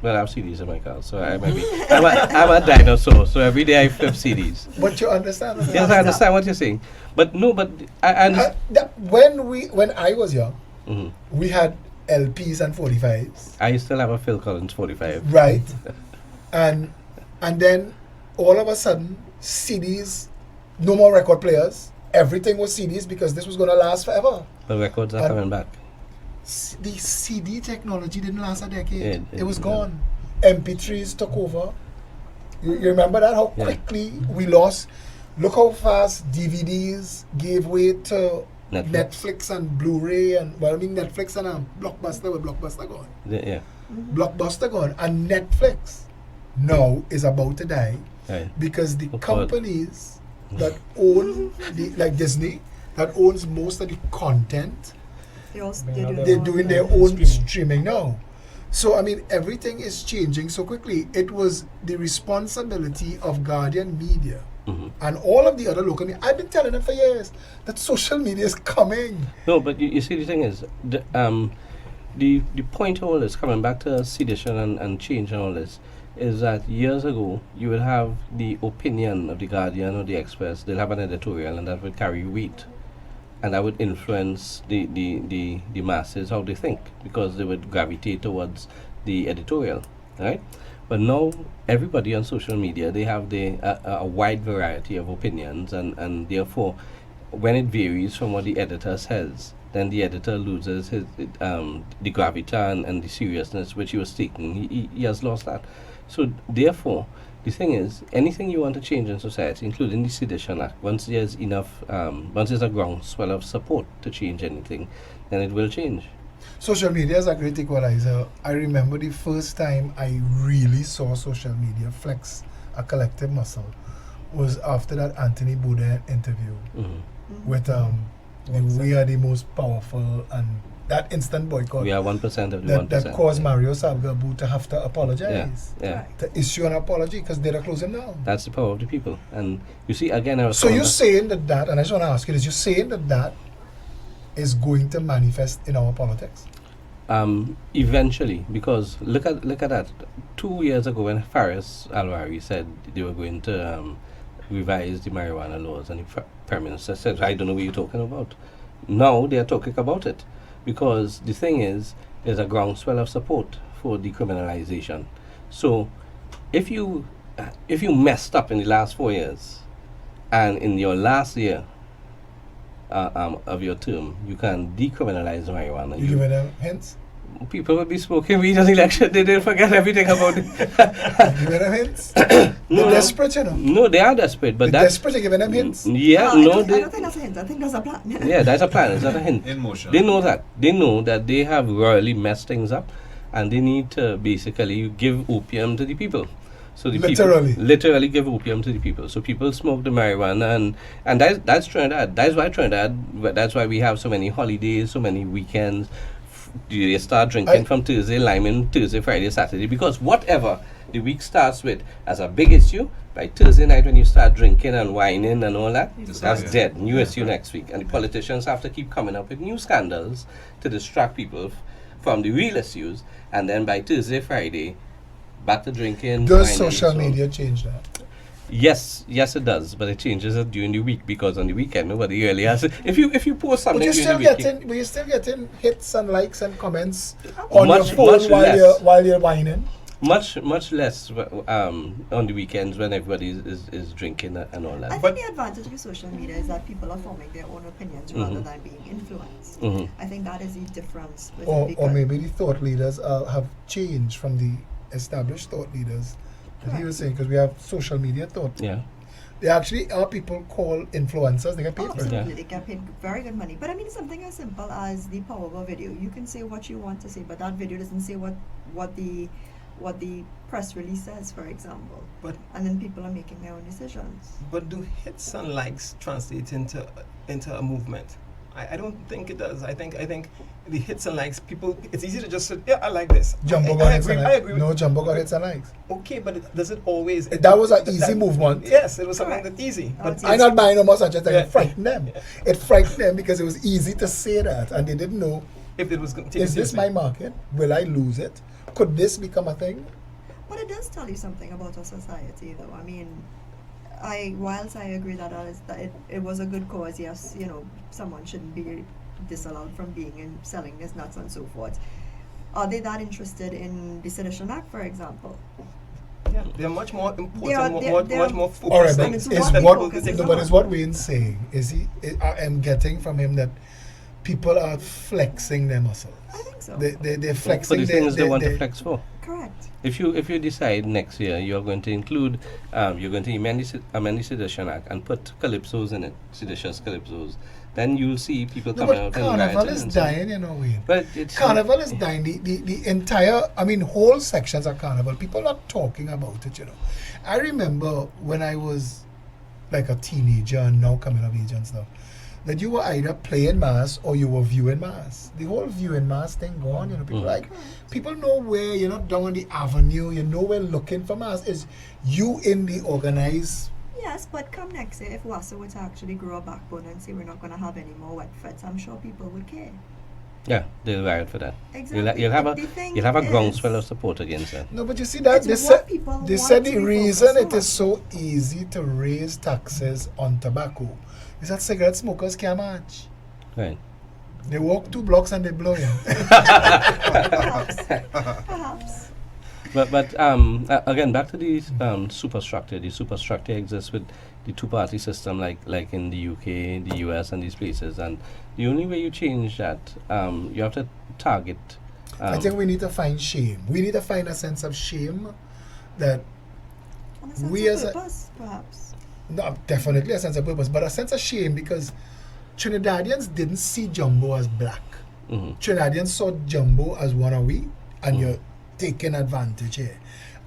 Well, I have CDs in my car, so I'm a dinosaur, so every day I flip CDs. But you understand? Yes, I understand what you're saying. But no, but I understand. When I was young, Mhm. we had LPs and 45s, I still have a Phil Collins 45. right? and then all of a sudden, CDs, no more record players. Everything was CDs because this was going to last forever. The records are And- coming back. The CD technology didn't last a decade. Yeah, it was yeah. gone. MP3s took over. You remember that? How Yeah. quickly we lost. Look how fast DVDs gave way to Netflix and Blu-ray and Netflix and Blockbuster with Blockbuster gone. Yeah. Blockbuster gone and Netflix now is about to die Right. because the Oh, God. companies that own like Disney that owns most of the content, they're doing their own streaming now. So I mean everything is changing so quickly. It was the responsibility of Guardian Media Mhm. and all of the other local media. I've been telling them for years that social media is coming. No, but you see, the thing is, the point of all this, coming back to sedition and change and all this, is that years ago you would have the opinion of the Guardian or the Express. They'll have an editorial, and that would carry weight, and that would influence the masses how they think, because they would gravitate towards the editorial, right? But now everybody on social media, they have a wide variety of opinions, and therefore when it varies from what the editor says, then the editor loses the gravitas and the seriousness which he was taking. He has lost that. So therefore, the thing is, anything you want to change in society, including the Sedition Act, once there's enough, once there's a groundswell of support to change anything, then it will change. Social media is a great equalizer. I remember the first time I really saw social media flex a collective muscle was after that Anthony Bourdain interview with we are the most powerful, and that instant boycott We are 1% of the 1%. that caused Mario Salgado to have to apologize, Yeah. to issue an apology because they're closing down. That's the power of the people. And you see, again, I was So coming you're back- saying that, and I just want to ask you this, you're saying that is going to manifest in our politics? Eventually, because look at that. 2 years ago, when Faris Alwari said they were going to revise the marijuana laws, and the Prime Minister said, "I don't know what you're talking about." Now they are talking about it, because the thing is, there's a groundswell of support for decriminalization. So, if you messed up in the last 4 years, and in your last year of your term, you can decriminalize marijuana. You giving them hints? People will be smoking weed on election. They didn't forget everything about it. You giving them hints? They're desperate, you know. No, they are desperate, but They're that's desperate, you're giving them hints. yeah. I No, don't they, think that's a hint. I think that's a plan. yeah, that's a plan. It's not a hint. In motion. They know that. They know that they have royally messed things up, and they need to basically give opium to the people. So the Literally. people literally give opium to the people. So people smoke the marijuana, and that's Trinidad. That's why Trinidad. That's why we have so many holidays, so many weekends. You start drinking from Thursday, liming Thursday, Friday, Saturday, because whatever the week starts with as a big issue. By Thursday night, when you start drinking and whining and all that, that's dead. New issue next week. And the politicians have to keep coming up with new scandals to distract people from the real issues. And then by Thursday, Friday, back to drinking. Does whining, social so- media change that? Yes, it does, but it changes it during the week because on the weekend nobody really has. If you post But something you're during still the week, getting, you're still getting hits and likes and comments on Much- your phone much less. while you're whining. much less on the weekends when everybody is drinking and all I that. think But- the advantage with social media is that people are forming their own opinions rather than being influenced. I think that is the difference with it Or because maybe the thought leaders have changed from the established thought leaders that he was saying, because we have social media thought. Yeah. There actually are people called influencers, they get paid for it. absolutely, they get paid very good money. But I mean, something as simple as the Powerball video. You can say what you want to say, but that video doesn't say what the press release says, for example. But And then people are making their own decisions. But do hits and likes translate into a movement? I don't think it does. I think the hits and likes, people, it's easy to just say, yeah, I like this. Jumbo I got hits agree, and I likes. agree with No, Jumbo got hits and likes. Okay, but does it always? That was an easy movement. Yes, it was something Correct. that's easy. Oh, But it's I'm not buying no more such a thing. Yeah. It frightened them. It frightened them because it was easy to say that, and they didn't know, if it was going to is this my market? Will I lose it? Could this become a thing? But it does tell you something about our society, though. I mean, whilst I agree that it was a good cause, yes, you know, someone shouldn't be disallowed from being and selling his nuts and so forth. Are they that interested in the Sedition Act, for example? Yeah, they're much more important, They're- much more All right, focused. but And it's is what what, people can no, take but on. is what Wayne's saying, I am getting from him that people are flexing their muscles. I think so. They're For flexing the their, things they want to their- flex for. Correct. If you decide next year you're going to include, you're going to amend the Sedition Act and put calypsos in it, seditious calypsos, then you'll see people No, coming but out Carnival and is rioting and so on. dying, you know, Wayne. But it's Carnival is dying. The entire, I mean, whole sections of Carnival, people are talking about it, you know. I remember when I was like a teenager and now coming of age and stuff, that you were either playing mass or you were viewing mass. The whole viewing mass thing gone, you know. People people know where you're not down on the avenue, you know where looking for mass is. You in the organized. Yes, but come next year, if WASA were to actually grow a backbone and say we're not going to have any more wet feds, I'm sure people would care. Yeah, they'll riot for that. Exactly. You'll have The thing a is- groundswell of support against that. No, but you see that It's what people they want said to the be reason focused it is on. so easy to raise taxes on tobacco is that cigarette smokers can't match. Right. They walk 2 blocks and they blow you. Perhaps. But again, back to the superstructure. The superstructure exists with the two-party system, like in the UK, the US, and these places. And the only way you change that, you have to target. I think we need to find shame. We need to find a sense of shame that And a sense We of as a- purpose, perhaps. no, definitely a sense of purpose, but a sense of shame because Trinidadians didn't see Jumbo as black. Trinidadians saw Jumbo as one of we, and you're taking advantage here.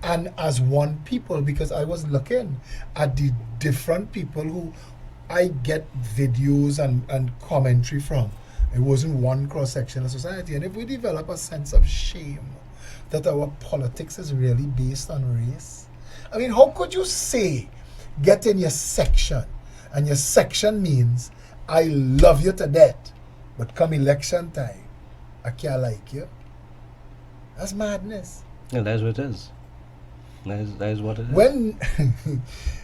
And as one people, because I was looking at the different people who I get videos and commentary from. It wasn't one cross section of society. And if we develop a sense of shame that our politics is really based on race, I mean, how could you say get in your section, and your section means I love you to death, but come election time, I can't like you? That's madness. Yeah, that's what it is. That is what it is. When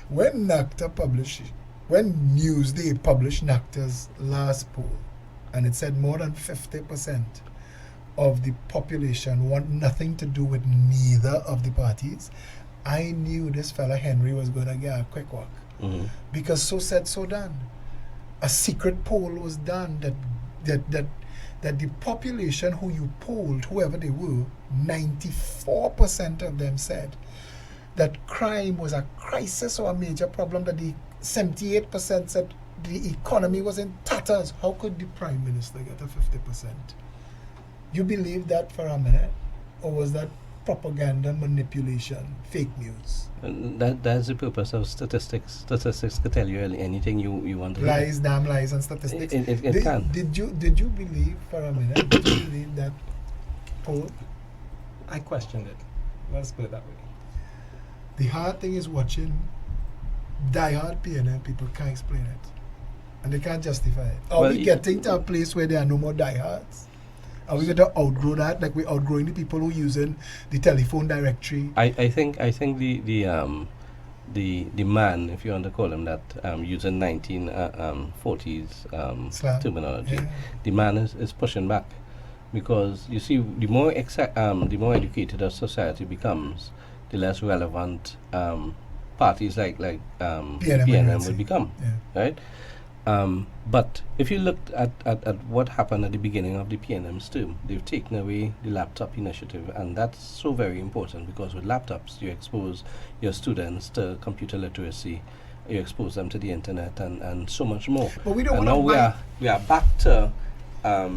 when NACTA published, when Newsday published NACTA's last poll, and it said more than 50% of the population want nothing to do with neither of the parties, I knew this fella Henry was going to get a quick walk. Because so said, so done. A secret poll was done that the population who you polled, whoever they were, 94% of them said that crime was a crisis or a major problem, that the 78% said the economy was in tatters. How could the Prime Minister get a 50%? You believe that for a minute? Or was that propaganda, manipulation, fake news? And that's the purpose of statistics. Statistics can tell you anything you want to hear. Lies, damn lies, and statistics. It can. Did you believe for a minute? Did you believe that poll? I questioned it. Let's put it that way. The hard thing is watching die-hard PNM people can't explain it. And they can't justify it. Are Well, we getting to a place where there are no more diehards? Are we going to outgrow that? Like we're outgrowing the people who are using the telephone directory? I think the man, if you want to call him that, using 1940s Slang. terminology, Yeah. the man is pushing back, because you see, the more educated a society becomes, the less relevant parties like PNM will become, Yeah. right? But if you looked at what happened at the beginning of the PNM's term, they've taken away the laptop initiative, and that's so very important, because with laptops you expose your students to computer literacy, you expose them to the internet, and so much more. But we don't And want now to we are back to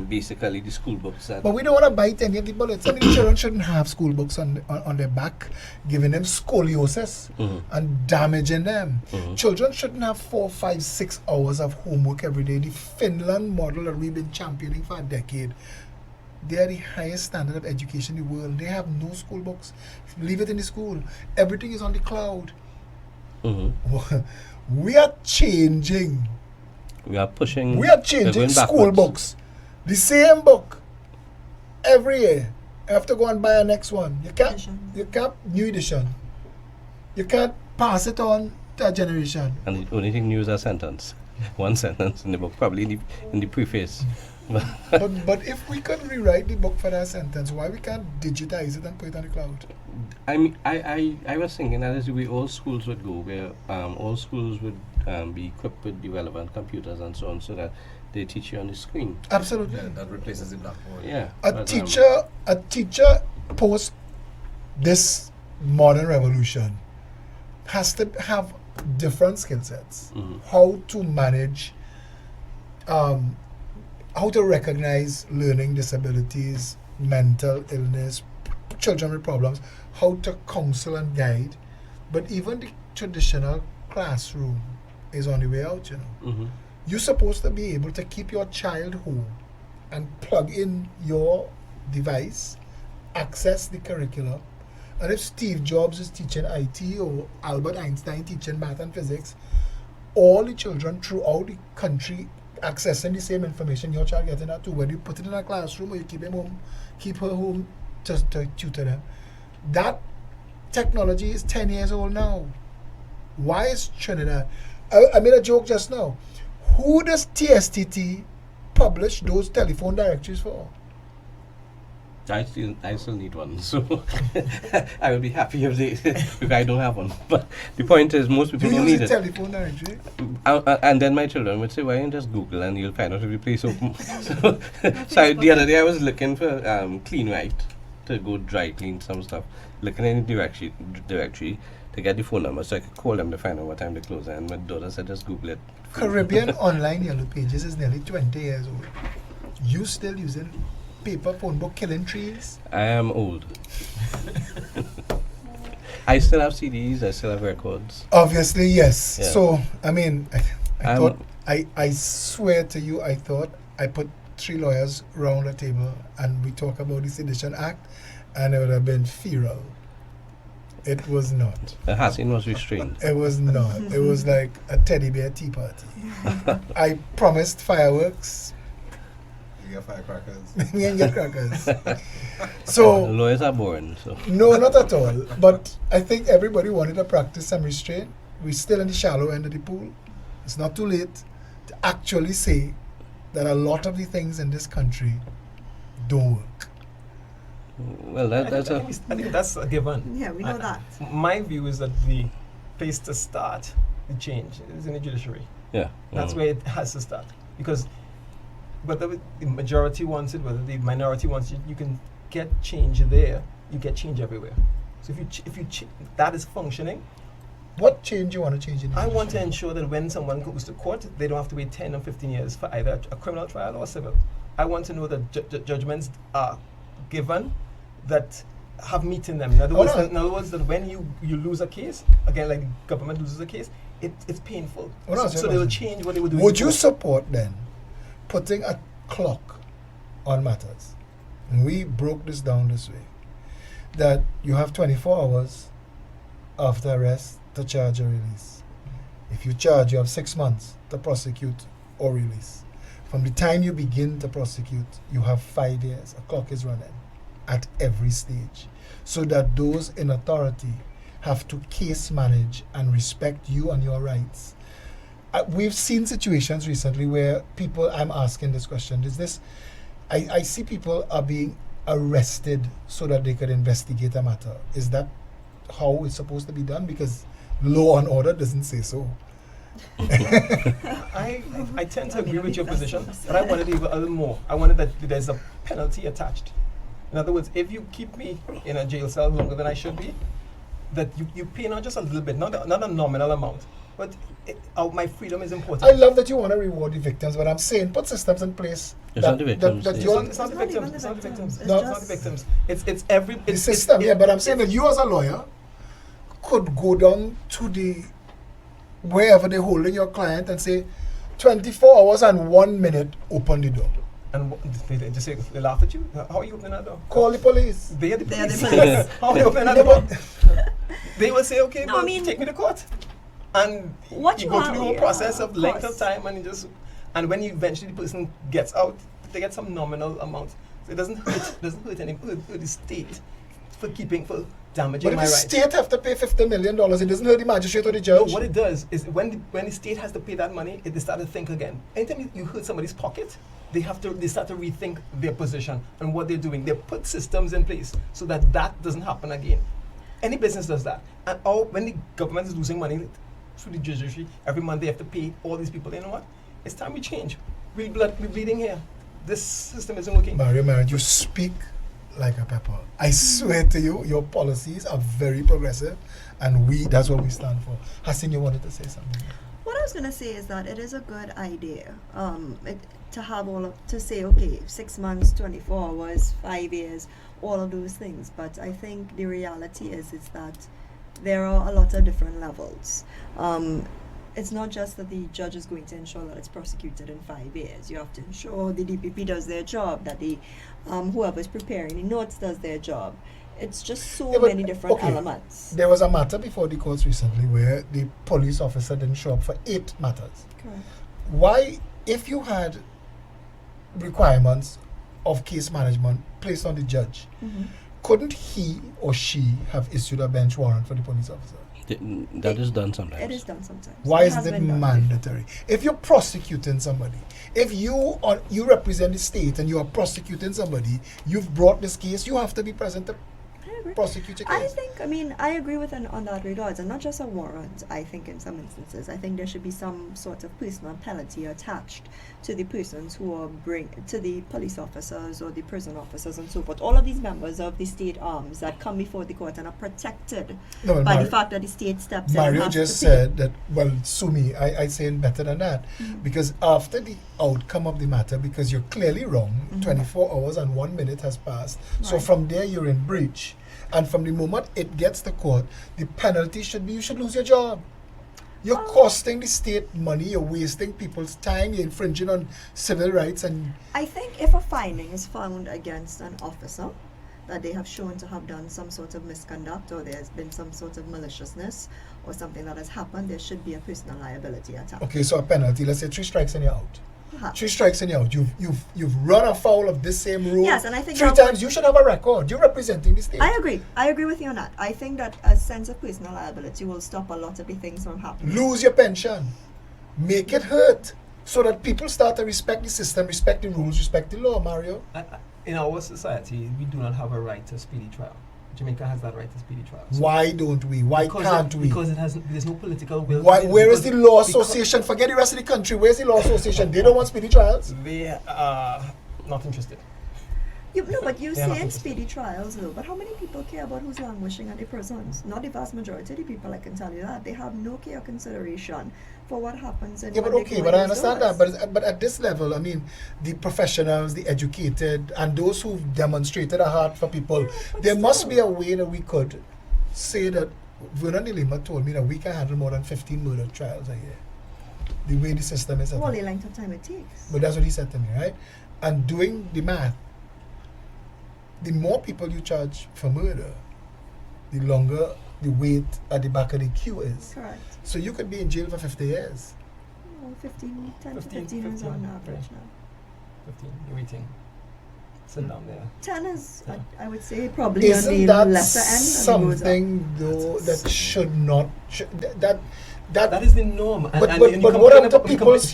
basically the school books that But we don't want to bite any of the bullets. I mean, children shouldn't have school books on their back, giving them scoliosis Mhm. and damaging them. Mhm. Children shouldn't have 4, 5, 6 hours of homework every day. The Finland model that we've been championing for a decade, they are the highest standard of education in the world. They have no school books. Leave it in the school. Everything is on the cloud. Mhm. We are changing. we are pushing. We are we're changing going school backwards. books. The same book every year. You have to go and buy a next one. You can't new edition. You can't pass it on to a generation. And the only thing new is a sentence, one sentence in the book, probably in the preface. But if we could rewrite the book for that sentence, why we can't digitize it and put it on the cloud? I mean, I was thinking that is the way all schools would go, where all schools would be equipped with the relevant computers and so on, so that they teach you on the screen. Absolutely. Yeah, that replaces the blackboard. Yeah. A but, teacher post this modern revolution has to have different skill sets. Mhm. How to manage, how to recognize learning disabilities, mental illness, children with problems, how to counsel and guide. But even the traditional classroom is on the way out, you know. Mhm. You're supposed to be able to keep your child home and plug in your device, access the curriculum. And if Steve Jobs is teaching IT or Albert Einstein teaching math and physics, all the children throughout the country accessing the same information your child getting that too, whether you put it in a classroom or you keep him home, keep her home to tutor them. That technology is 10 years old now. Why is Trinidad? I made a joke just now. Who does TSTT publish those telephone directories for? I still need one, so I would be happy if I don't have one. But the point is, most people Do you don't use need the it. telephone directory? And then my children would say, "Why don't you just Google and you'll find out if the place open?" So the other day I was looking for Clean Right to go dry clean some stuff, looking in the directory to get the phone number so I could call them to find out what time they close. And my daughter said, "Just Google it." Caribbean Online Yellow Pages is nearly 20 years old. You still using paper phone book killing trees? I am old. I still have CDs. I still have records. Obviously, yes. Yeah. So, I mean, I I'm- thought, I swear to you, I thought I put 3 lawyers round a table and we talk about the Sedition Act and it would have been feral. It was not. Hasine was restrained. It was not. It was like a teddy bear tea party. I promised fireworks. You get firecrackers. We ain't get crackers. So, Lawyers are boring. So no, not at all. But I think everybody wanted to practice some restraint. We're still in the shallow end of the pool. It's not too late to actually say that a lot of the things in this country don't work. well, that's I a. think that's a given. Yeah, we know that. My view is that the place to start the change is in the judiciary. Yeah. That's mhm. where it has to start. Because whether the majority wants it, whether the minority wants it, you can get change there, you get change everywhere. So if you that is functioning, What change you want to change in the I want to judiciary? ensure that when someone goes to court, they don't have to wait 10 or 15 years for either a criminal trial or civil. I want to know that judgments are given that have meat in them. In other words, that when you lose a case, again, like the government loses a case, it's painful. Hold on, So hold they will on. change what they would do. Would you support then putting a clock on matters? And we broke this down this way. That you have 24 hours after arrest to charge or release. If you charge, you have 6 months to prosecute or release. From the time you begin to prosecute, you have 5 years. A clock is running at every stage. So that those in authority have to case manage and respect you and your rights. We've seen situations recently where people, I'm asking this question, I see people are being arrested so that they could investigate a matter. Is that how it's supposed to be done? Because law and order doesn't say so. I tend to agree with your position, but I wanted even a little more. I wanted that there's a penalty attached. In other words, if you keep me in a jail cell longer than I should be, that you pay not just a little bit, not a nominal amount, but my freedom is important. I love that you want to reward the victims, but I'm saying put systems in place. It's not the victims. That It's you're- not the victims. It's not the victims. It's No. It's not the victims. It's every the it's system, yeah, but I'm saying that you as a lawyer could go down to the wherever they're holding your client and say 24 hours and 1 minute, open the door. And they just say they laugh at you. How are you opening that door? Call the police. They are the They are the police. police. How are you opening that Yeah, door? but They will say, okay, No, well, I mean- take me to court. And What you you go have- through the whole yeah, process of of length course. of time, and when you eventually the person gets out, they get some nominal amount. So it doesn't hurt the state for damaging But if my the rights. state have to pay $50 million, it doesn't hurt the magistrate or the judge. No, what it does is when the state has to pay that money, they start to think again. Anytime you hurt somebody's pocket, they start to rethink their position and what they're doing. They put systems in place so that doesn't happen again. Any business does that. And when the government is losing money through the judiciary, every month they have to pay all these people. You know what? It's time we change. We're bleeding here. This system isn't working. Mario Merritt, you speak like a pepper. I swear to you, your policies are very progressive, and that's what we stand for. Hasine, you wanted to say something? What I was going to say is that it is a good idea to have to say, okay, 6 months, 24 hours, 5 years, all of those things. But I think the reality is that there are a lot of different levels. It's not just that the judge is going to ensure that it's prosecuted in 5 years. You have to ensure the DPP does their job, that the whoever is preparing the notes does their job. It's just so Yeah, but, many different okay, elements. There was a matter before the courts recently where the police officer didn't show up for 8 matters. Correct. Why, if you had requirements of case management placed on the judge, Mhm. couldn't he or she have issued a bench warrant for the police officer? That is done sometimes. It is done sometimes. Why has isn't it been done mandatory? If you're prosecuting somebody, if you represent the state and you are prosecuting somebody, you've brought this case, you have to be present to I agree. prosecute your I case. think, I agree with on that regards, and not just a warrant. I think in some instances, I think there should be some sort of personal penalty attached to the persons who are to the police officers or the prison officers and so forth. All of these members of the state arms that come before the court and are protected No, by the fact that the state steps in. and Mario has just to pay. said that, well, sue me. I say better than that. Because after the outcome of the matter, because you're clearly wrong, 24 hours and 1 minute has passed. So Right. from there, you're in breach. And from the moment it gets to court, the penalty should be you should lose your job. You're costing the state money, you're wasting people's time, you're infringing on civil rights, and I think if a finding is found against an officer that they have shown to have done some sort of misconduct or there's been some sort of maliciousness or something that has happened, there should be a personal liability attached. okay, so a penalty, let's say 3 strikes and you're out. Perhaps. 3 strikes and you're out. You've run afoul of this same rule. Yes, and I think 3 that times. would- You should have a record. You're representing the state. I agree with you on that. I think that a sense of personal liability will stop a lot of the things from happening. Lose your pension. Make it hurt. So that people start to respect the system, respect the rules, respect the law, Mario. In our society, we do not have a right to speedy trial. Jamaica has that right to speedy trial. So Why don't we? Why can't we? Because there's no political will. Why, where is the law because association? Forget the rest of the country. Where's the law association? They don't want speedy trials. They are not interested. But you They are not say in interested. speedy trials though, but how many people care about who's languishing at the prisons? Not the vast majority of the people, I can tell you that. They have no care or consideration for what happens in Yeah, but when they okay, go but in I those understand that. doors. But at this level, I mean, the professionals, the educated, and those who've demonstrated a heart for people, but there must still. be a way that we could say that. Vernon Lima told me that we can handle more than 15 murder trials a year. The way the system is set Well, up. the length of time it takes. But that's what he said to me, right? And doing the math, the more people you charge for murder, the longer the weight at the back of the queue is. Correct. So you could be in jail for 50 years. Well, 15, 10 to 15, 15 is on 15, average right. now. 15, you're waiting. Sit down there. 10 is, Yeah. I would say, probably on Isn't the that lesser end. And it goes up. something though that should not That is the norm. And, but and but, you but complain what happened to about- you people's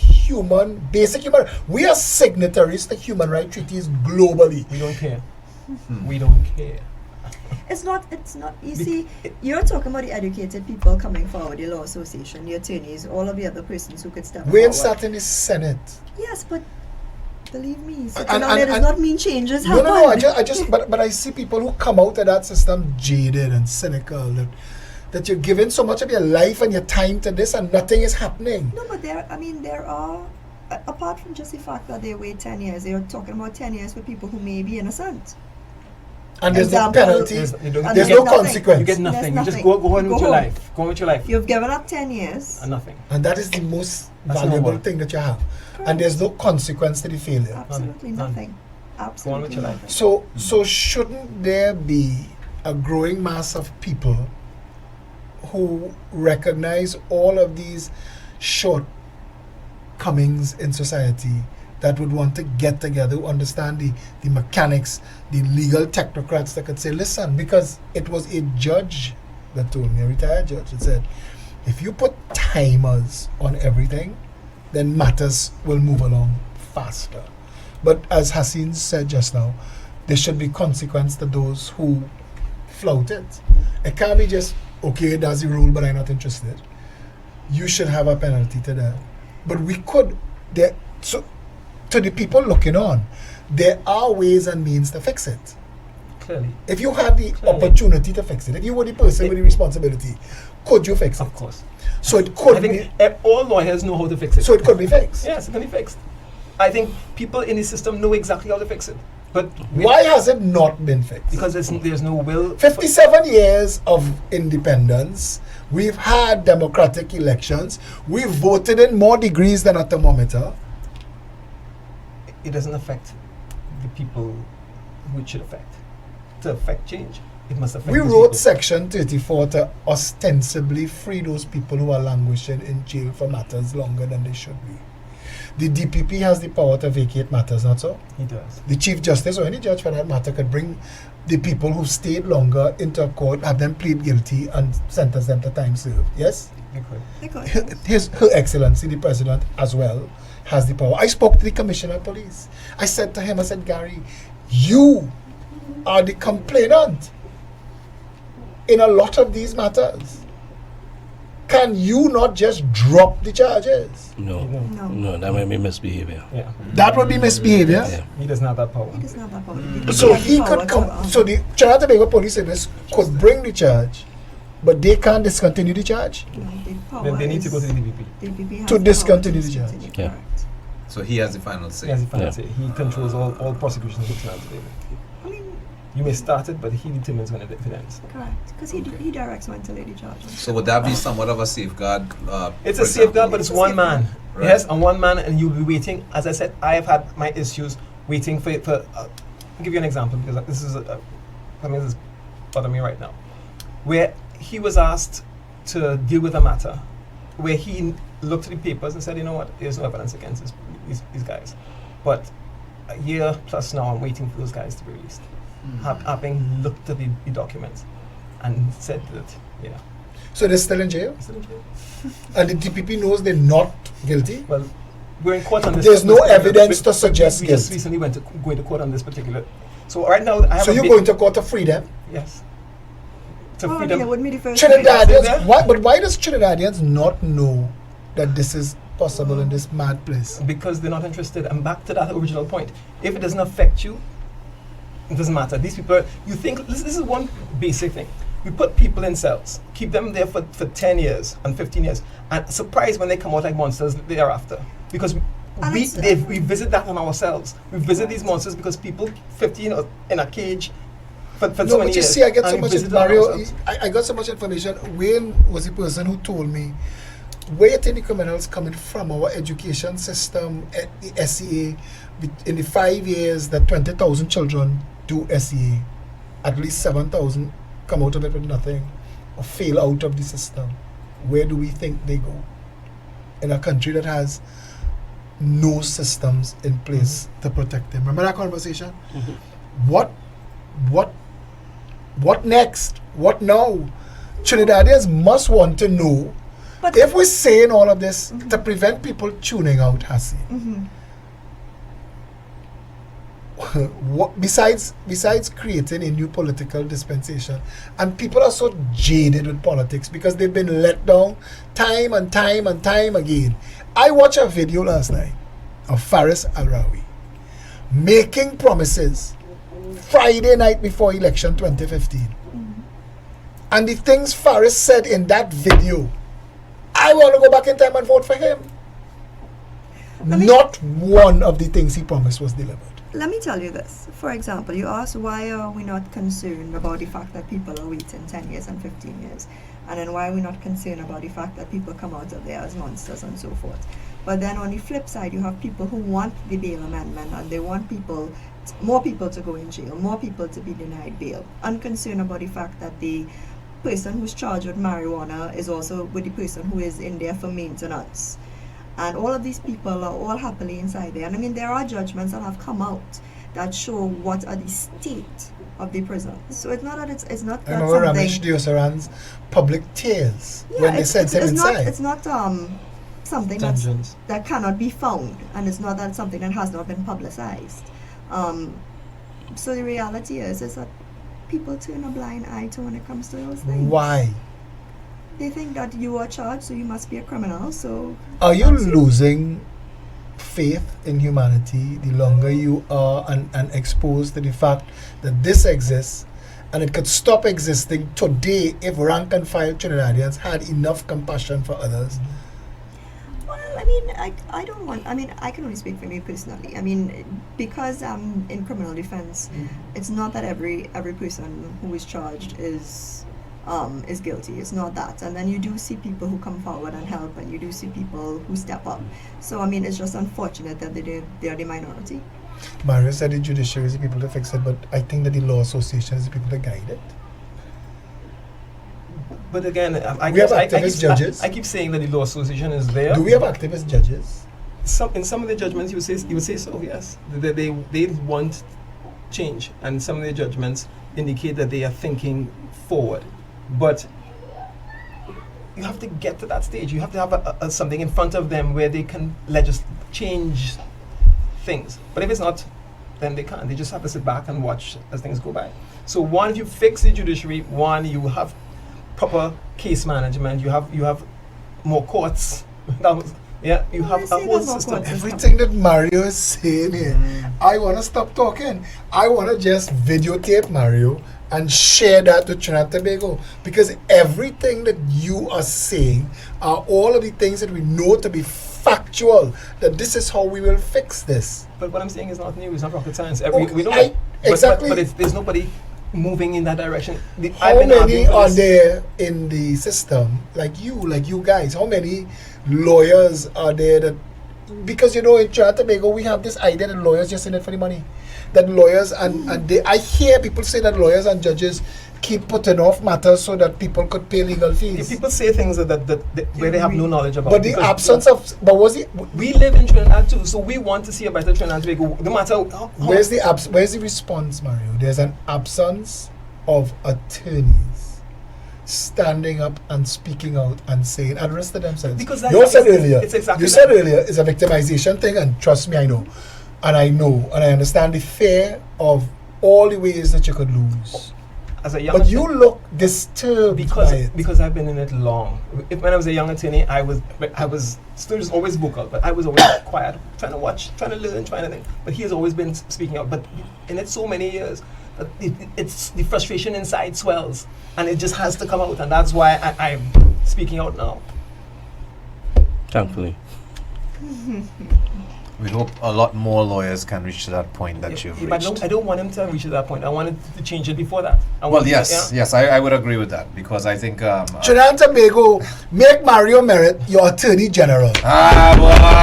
basic human? We are signatories to human rights treaties globally. We don't care. We don't care. It's not, you Bec- see, it- you're talking about the educated people coming forward, the law association, the attorneys, all of the other persons who could step Wayne forward. sat in the Senate. Yes, but believe me, sitting And- down and- there does and- not mean changes No, happen. no, no. I just but I see people who come out of that system jaded and cynical. That you're giving so much of your life and your time to this and nothing is happening. No, but there are, apart from just the fact that they wait 10 years, they're talking about 10 years for people who may be innocent. And there's no Example, penalty. you don't There's get no nothing. consequence. You get nothing. You just nothing. go on You with go your home. life. Go on with your life. You've given up 10 years. And nothing. And that is the most That's valuable normal. thing that you have. Correct. And there's no consequence to the failure. Absolutely None. nothing. Absolutely your life. nothing. So shouldn't there be a growing mass of people who recognize all of these shortcomings in society that would want to get together, who understand the mechanics, the legal technocrats that could say, listen, because it was a judge that told me, a retired judge, that said, if you put timers on everything, then matters will move along faster. But as Hasine said just now, there should be consequence to those who flout it. It can't be just, okay, that's the rule, but I'm not interested. You should have a penalty to that. But we could, so to the people looking on, there are ways and means to fix it. Clearly. If you had the Clearly. opportunity to fix it, if you were the person with the responsibility, could you fix it? Of course. So it could I be. think all lawyers know how to fix it. So it could be fixed. Yes, it can be fixed. I think people in the system know exactly how to fix it. But Why has it not been fixed? because there's no will. 57 years of independence. We've had democratic elections. We've voted in more degrees than a thermometer. It doesn't affect the people who it should affect. To affect change, it must affect We those wrote people. Section 34 to ostensibly free those people who are languishing in jail for matters longer than they should be. The DPP has the power to vacate matters, not so? He does. The Chief Justice or any judge for that matter could bring the people who've stayed longer into a court, have them plead guilty and sentence them to time served. Yes? They could. They could. Her Excellency, the President, as well, has the power. I spoke to the Commissioner of Police. I said to him, I said, Gary, you are the complainant in a lot of these matters. Can you not just drop the charges? No. No. No, that might be misbehavior. Yeah. That would be misbehavior. Yeah. He doesn't have that power. He doesn't have that power. He So doesn't he have the could power come. to, So the Trinidad and Tobago Police Service could bring the charge, but they can't discontinue the charge. no, the power Then they need to go to the is- DPP. the DPP has to the power discontinue the discontinue, charge. Yeah. correct. So he has the final say. He has the final Yeah. say. He controls all prosecutions with Trinidad and Tobago. I mean, You may start it, but he determines when it ends. correct. Because he directs when to lay the charges. So would that be somewhat of a safeguard? It's for a safeguard, but example? it's It's a one man. Right. Yes, and one man, and you'll be waiting. As I said, I have had my issues waiting for. I'll give you an example because this is something that's bothering me right now. Where he was asked to deal with a matter, where he looked at the papers and said, you know what, there's no evidence against these guys, but a year plus now I'm waiting for those guys to be released. Having looked at the documents and said that, yeah. So they're still in jail, and the DPP knows they're not guilty. Well, we're in court on this. There's no particular- evidence to suggest We just guilt. recently went to going to court on this particular. So right now I have So a you're big- going to court to free them. Yes. To Oh, freedom. okay, wouldn't be the first time. Trinidadians, but why does Trinidadians not know that this is possible in this mad place? Because they're not interested. And back to that original point. If it doesn't affect you, it doesn't matter. These people, you think, this is one basic thing. We put people in cells, keep them there for 10 years and 15 years, and surprised when they come out like monsters thereafter. Because And we it's- we visit that on ourselves. We visit these monsters because people 15 or in a cage for so No, many but you years. see, I get so and we much visit it on Mario. ourselves. I got so much information. Wayne was the person who told me where you think the criminals coming from our education system, the SEA. In the 5 years that 20,000 children do SEA, at least 7,000 come out of it with nothing. or fail out of the system, where do we think they go? In a country that has no systems in place to protect them. Remember that conversation? What next? What now? Trinidadians must want to know. But If we're saying all of this to prevent people tuning out, Hasine, what besides creating a new political dispensation, and people are so jaded with politics because they've been let down time and time and time again. I watched a video last night of Faris Al-Rawi making promises Friday night before election 2015. And the things Faris said in that video, I want to go back in time and vote for him. Not one of the things he promised was delivered. let me tell you this. For example, you asked why are we not concerned about the fact that people are waiting 10 years and 15 years? And then why are we not concerned about the fact that people come out of there as monsters and so forth? But then on the flip side, you have people who want the bail amendment and they want more people to go in jail, more people to be denied bail, unconcerned about the fact that the person who's charged with marijuana is also with the person who is in there for maintenance. And all of these people are all happily inside there. And I mean, there are judgments that have come out that show what are the state of the prisons. So it's not that it's not I that remember something. Ramesh Diosaran's public tears Yeah, when they sent him inside. It's not something Dungeons. that cannot be found, and it's not that something that has not been publicized. So the reality is that people turn a blind eye to when it comes to those things. Why? They think that you are charged, so you must be a criminal. So Are you losing faith in humanity the longer you are and exposed to the fact that this exists and it could stop existing today if rank and file Trinidadians had enough compassion for others? Well, I mean, I don't want. I mean, I can only speak for me personally. I mean, because I'm in criminal defense, it's not that every person who is charged is guilty. It's not that. And then you do see people who come forward and help, and you do see people who step up. So I mean, it's just unfortunate that they are the minority. Mario said the judiciary is the people to fix it, but I think that the law association is the people to guide it. But again, We have activist judges. I keep saying that the law association is there. Do we have activist judges? In some of the judgments, you would say so. Yes, they want change, and some of the judgments indicate that they are thinking forward. But you have to get to that stage. You have to have something in front of them where they can change things. But if it's not, then they can't. They just have to sit back and watch as things go by. So one, if you fix the judiciary, you have proper case management. You have more courts. You have a whole system. Everything that Mario is saying here, I want to stop talking. I want to just videotape Mario and share that to Trinidad and Tobago, because everything that you are saying are all of the things that we know to be factual, that this is how we will fix this. But what I'm saying is not new. It's not rocket science. Okay, We know exactly. But there's nobody moving in that direction. How many are there in the system, like you guys? How many lawyers are there that, because in Trinidad and Tobago we have this idea that lawyers just in it for the money, that lawyers I hear people say that lawyers and judges keep putting off matters so that people could pay legal fees. People say things that where they have no knowledge about. But the absence of, we live in Trinidad too, so we want to see a better Trinidad and Tobago. No matter where's the response, Mario? There's an absence of attorneys standing up and speaking out and saying, address to themselves. Because you said earlier, it's exactly you said earlier, it's a victimization thing, and trust me, I know, and I understand the fear of all the ways that you could lose. As a young but you look disturbed because I've been in it long. When I was a young attorney, I was still just always vocal, but I was always quiet, trying to watch, trying to learn, trying to think. But he has always been speaking out. But in it so many years, it's the frustration inside swells, and it just has to come out, and that's why I'm speaking out now. Thankfully. We hope a lot more lawyers can reach to that point that you've reached. But I don't want him to reach to that point. I wanted to change it before that. Yes, I would agree with that, because I think Trinidad and Tobago, make Mario Merritt your Attorney General. boy,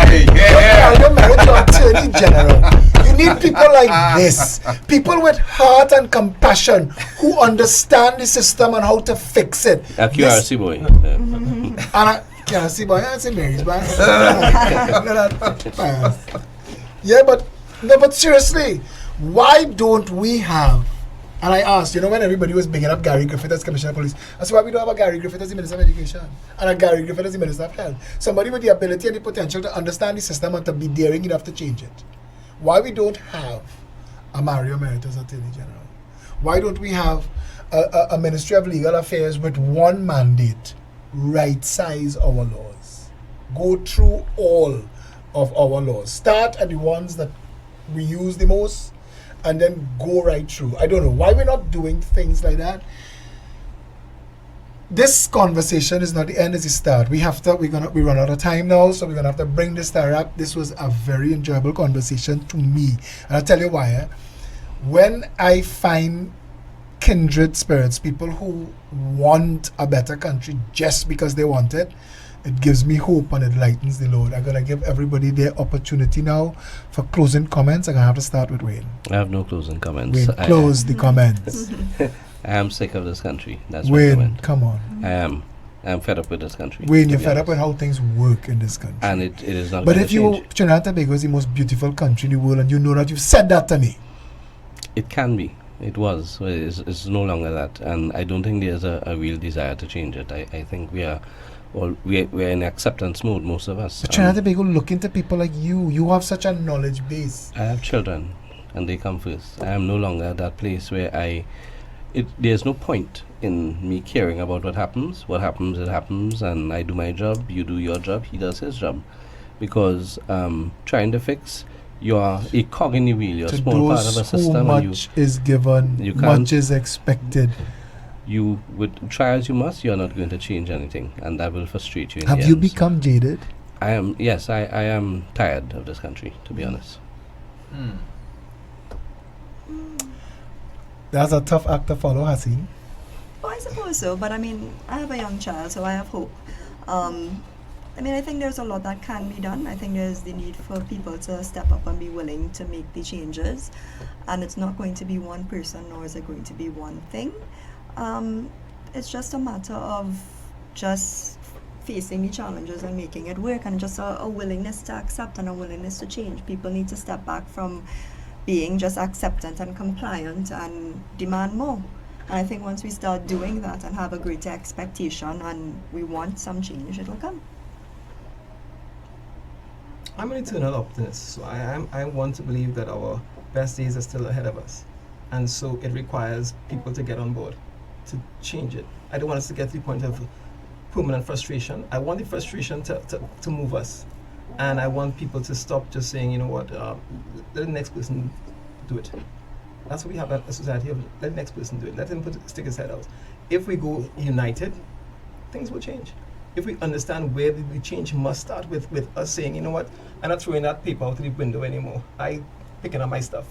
Make Mario Merritt your Attorney General. You You need people like this. People with heart and compassion who understand the system and how to fix it. A QRC boy. And I can't see boy, I say Mary's boy. Yeah, but seriously, why don't we have? And I asked, when everybody was bringing up Gary Griffith as Commissioner of Police, I said, why we don't have a Gary Griffith as the Minister of Education and a Gary Griffith as the Minister of Health? Somebody with the ability and the potential to understand the system and to be daring enough to change it. Why we don't have a Mario Merritt as Attorney General? Why don't we have a Ministry of Legal Affairs with one mandate, right-size our laws? Go through all of our laws. Start at the ones that we use the most, and then go right through. I don't know why we're not doing things like that. This conversation is not the end, it's the start. We run out of time now, so we're gonna have to bring this to a wrap. This was a very enjoyable conversation to me, and I'll tell you why. When I find kindred spirits, people who want a better country just because they want it, it gives me hope and it lightens the load. I'm going to give everybody their opportunity now for closing comments. I'm going to have to start with Wayne. I have no closing comments. Wayne, close the comments. I am sick of this country. That's Wayne, my comment. come on. I am. I'm fed up with this country. Wayne, you're fed up with how things work in this country. And it is not But going if to you, change. Trinidad and Tobago is the most beautiful country in the world, and you know that you've said that to me. It can be. It was. It's no longer that. And I don't think there's a real desire to change it. I think we're in acceptance mode, most of us. But Trinidad and Tobago looking to people like you. You have such a knowledge base. I have children, and they come first. I am no longer at that place where there's no point in me caring about what happens. What happens, it happens, and I do my job, you do your job, he does his job. Because trying to fix, you're a cog in the wheel, you're a To small part of those a who system, and much is given, you much can't- is expected. you would try as you must, you're not going to change anything, and that will frustrate you in Have the you end. become jaded? I am tired of this country, to be honest. That's a tough act to follow, Hasine. Oh, I suppose so, but I mean, I have a young child, so I have hope. I think there's a lot that can be done. I think there's the need for people to step up and be willing to make the changes. And it's not going to be one person, nor is it going to be one thing. It's just a matter of just facing the challenges and making it work, and just a willingness to accept and a willingness to change. People need to step back from being just acceptant and compliant and demand more. And I think once we start doing that and have a greater expectation and we want some change, it'll come. I'm an eternal optimist, so I want to believe that our best days are still ahead of us. And so it requires people to get on board, to change it. I don't want us to get to the point of permanent frustration. I want the frustration to move us. And I want people to stop just saying, you know what, let the next person do it. That's what we have a society of, let the next person do it. Let him stick his head out. If we go united, things will change. If we understand where the change must start with us saying, you know what, I'm not throwing that paper out the window anymore. I'm picking up my stuff.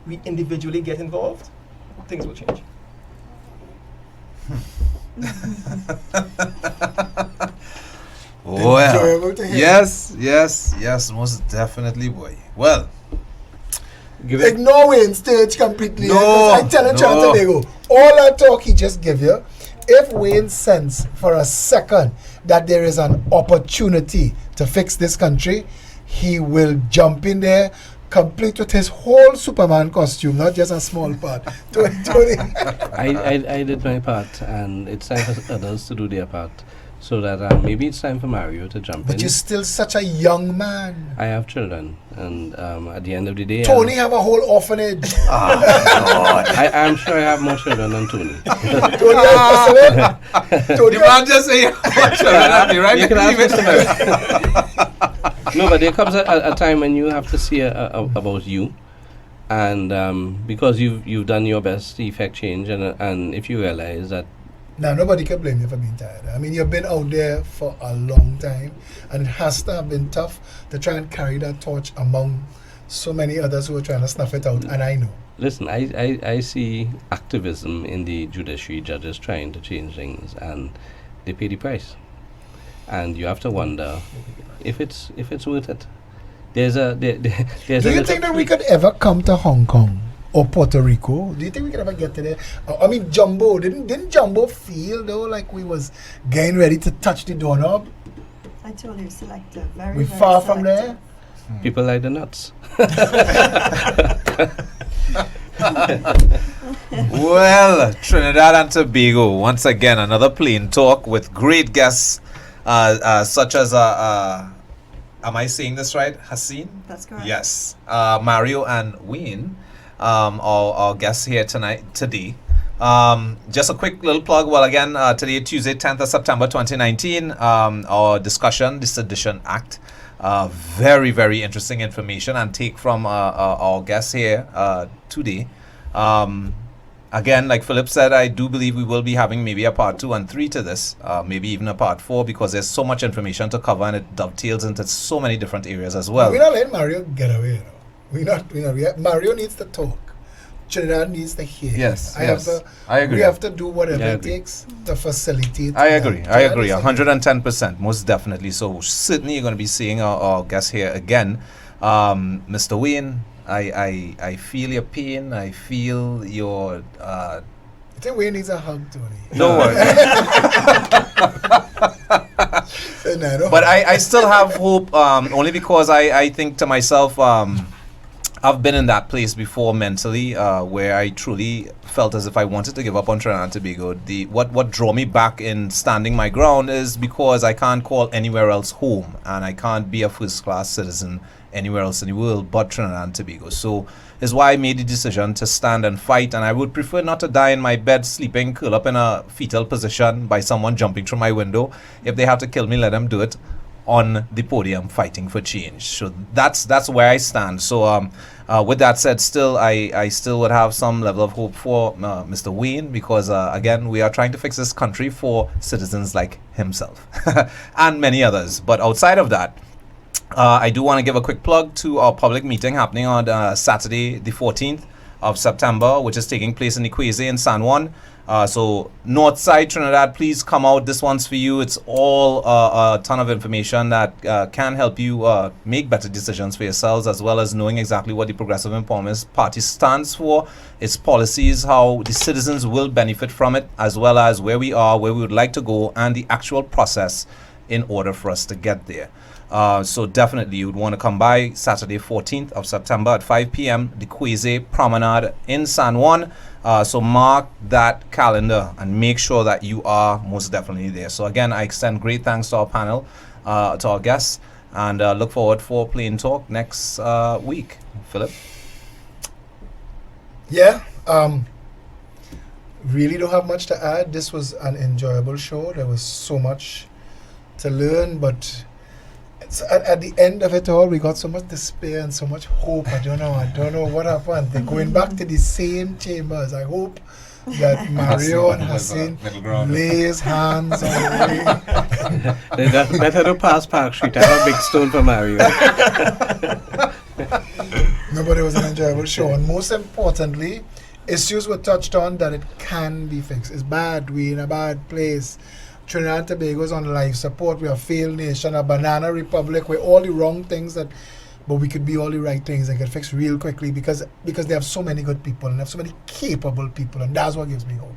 We individually get involved, things will change. Enjoyable to hear. Yes, most definitely, boy. Well, Ignore Wayne Sturge completely. No, 'Cause I tell him, Trinidad no. and Tobago, all that talk he just give you, if Wayne sense for a second that there is an opportunity to fix this country, he will jump in there, complete with his whole Superman costume, not just a small part. Tony. I did my part, and it's time for others to do their part. So that maybe it's time for Mario to jump But in. you're still such a young man. I have children, and at the end of the day, Tony have a whole orphanage. I'm sure I have more children than Tony. Tony has Tony you can't just say right? You can ask Mr. Merritt. No, but there comes a time when you have to see about you, and because you've done your best to effect change, and if you realize that. Now, nobody can blame you for being tired. I mean, you've been out there for a long time, and it has to have been tough to try and carry that torch among so many others who are trying to snuff it out, and I know. Listen, I see activism in the judiciary, judges trying to change things, and they pay the price. And you have to wonder if it's worth it. there's a there's Do a you little think that we could ever come to Hong Kong or Puerto Rico? Do you think we could ever get to there? I mean, Jumbo, didn't Jumbo feel though like we was getting ready to touch the doorknob? I told you, selective. Very, We very far from selective. there. people like the nuts. Well, Trinidad and Tobago, once again, another plain talk with great guests such as, am I saying this right? Hasine? That's correct. Yes. Mario and Wayne, our guests here today. Just a quick little plug. Well, again, today, Tuesday, 10th of September 2019, our discussion, the Sedition Act. Very, very interesting information and take from our guests here today. Again, like Philip said, I do believe we will be having maybe a part 2 and 3 to this, maybe even a part 4, because there's so much information to cover and it dovetails into so many different areas as well. We're not letting Mario get away, you know. Mario needs to talk. Trinidad needs to hear. Yes, I agree. We I have to do whatever Yeah, I it agree. takes to facilitate. I agree. that. I agree. Trinidad is 110%, most definitely. So certainly you're going to be seeing our guest here again, Mr. Wayne. I feel your pain. I feel your. I think Wayne needs a hug, Tony. Don't worry. No. But I still have hope. Only because I think to myself. I've been in that place before mentally, where I truly felt as if I wanted to give up on Trinidad and Tobago. What drew me back in standing my ground is because I can't call anywhere else home, and I can't be a first-class citizen anywhere else in the world but Trinidad and Tobago. So is why I made the decision to stand and fight, and I would prefer not to die in my bed sleeping, curled up in a fetal position by someone jumping through my window. If they have to kill me, let them do it on the podium fighting for change. So that's where I stand. So with that said, still I still would have some level of hope for Mr. Wayne, because again, we are trying to fix this country for citizens like himself and many others. But outside of that, I do want to give a quick plug to our public meeting happening on Saturday the 14th of September, which is taking place in the Quasi in San Juan. So North Side Trinidad, please come out. This one's for you. It's all a ton of information that can help you make better decisions for yourselves, as well as knowing exactly what the Progressive Empowerment Party stands for, its policies, how the citizens will benefit from it, as well as where we are, where we would like to go, and the actual process in order for us to get there. So definitely you would want to come by Saturday 14th of September at 5 p.m. the Quasi Promenade in San Juan. So mark that calendar and make sure that you are most definitely there. So again, I extend great thanks to our panel, to our guests, and look forward for Plain Talk next week. Philip? Yeah. Really don't have much to add. This was an enjoyable show. There was so much to learn, but at the end of it all, we got so much despair and so much hope. I don't know what happened. They're going back to the same chambers. I hope that Mario and Hasine lays hands on the way. Let her to pass Park Street. I have a big stone for Mario. No, but it was an enjoyable show. And most importantly, issues were touched on that it can be fixed. It's bad. We're in a bad place. Trinidad and Tobago is on life support. We're a failed nation, a banana republic. We're all the wrong things but we could be all the right things and get fixed real quickly because they have so many good people and they have so many capable people, and that's what gives me hope.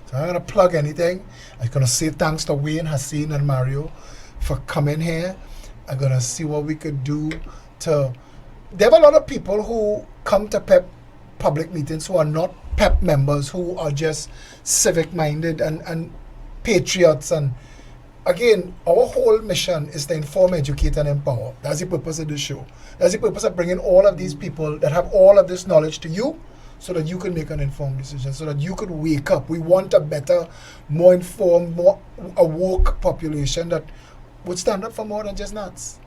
So I'm not going to plug anything. I'm going to say thanks to Wayne, Hasine, and Mario for coming here. I'm going to see what we could do to... There are a lot of people who come to PEP public meetings who are not PEP members, who are just civic-minded and patriots. And again, our whole mission is to inform, educate, and empower. That's the purpose of the show. That's the purpose of bringing all of these people that have all of this knowledge to you, so that you can make an informed decision, so that you could wake up. We want a better, more informed, more awoke population that would stand up for more than just nuts.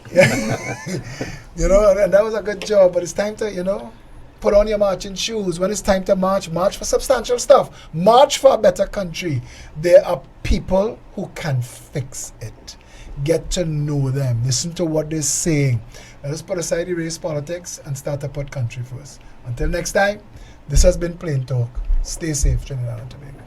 You know, and that was a good job. But it's time to, put on your marching shoes. When it's time to march for substantial stuff. March for a better country. There are people who can fix it. Get to know them. Listen to what they're saying. Let us put aside the race politics and start to put country first. Until next time, this has been Plain Talk. Stay safe, Trinidad and Tobago.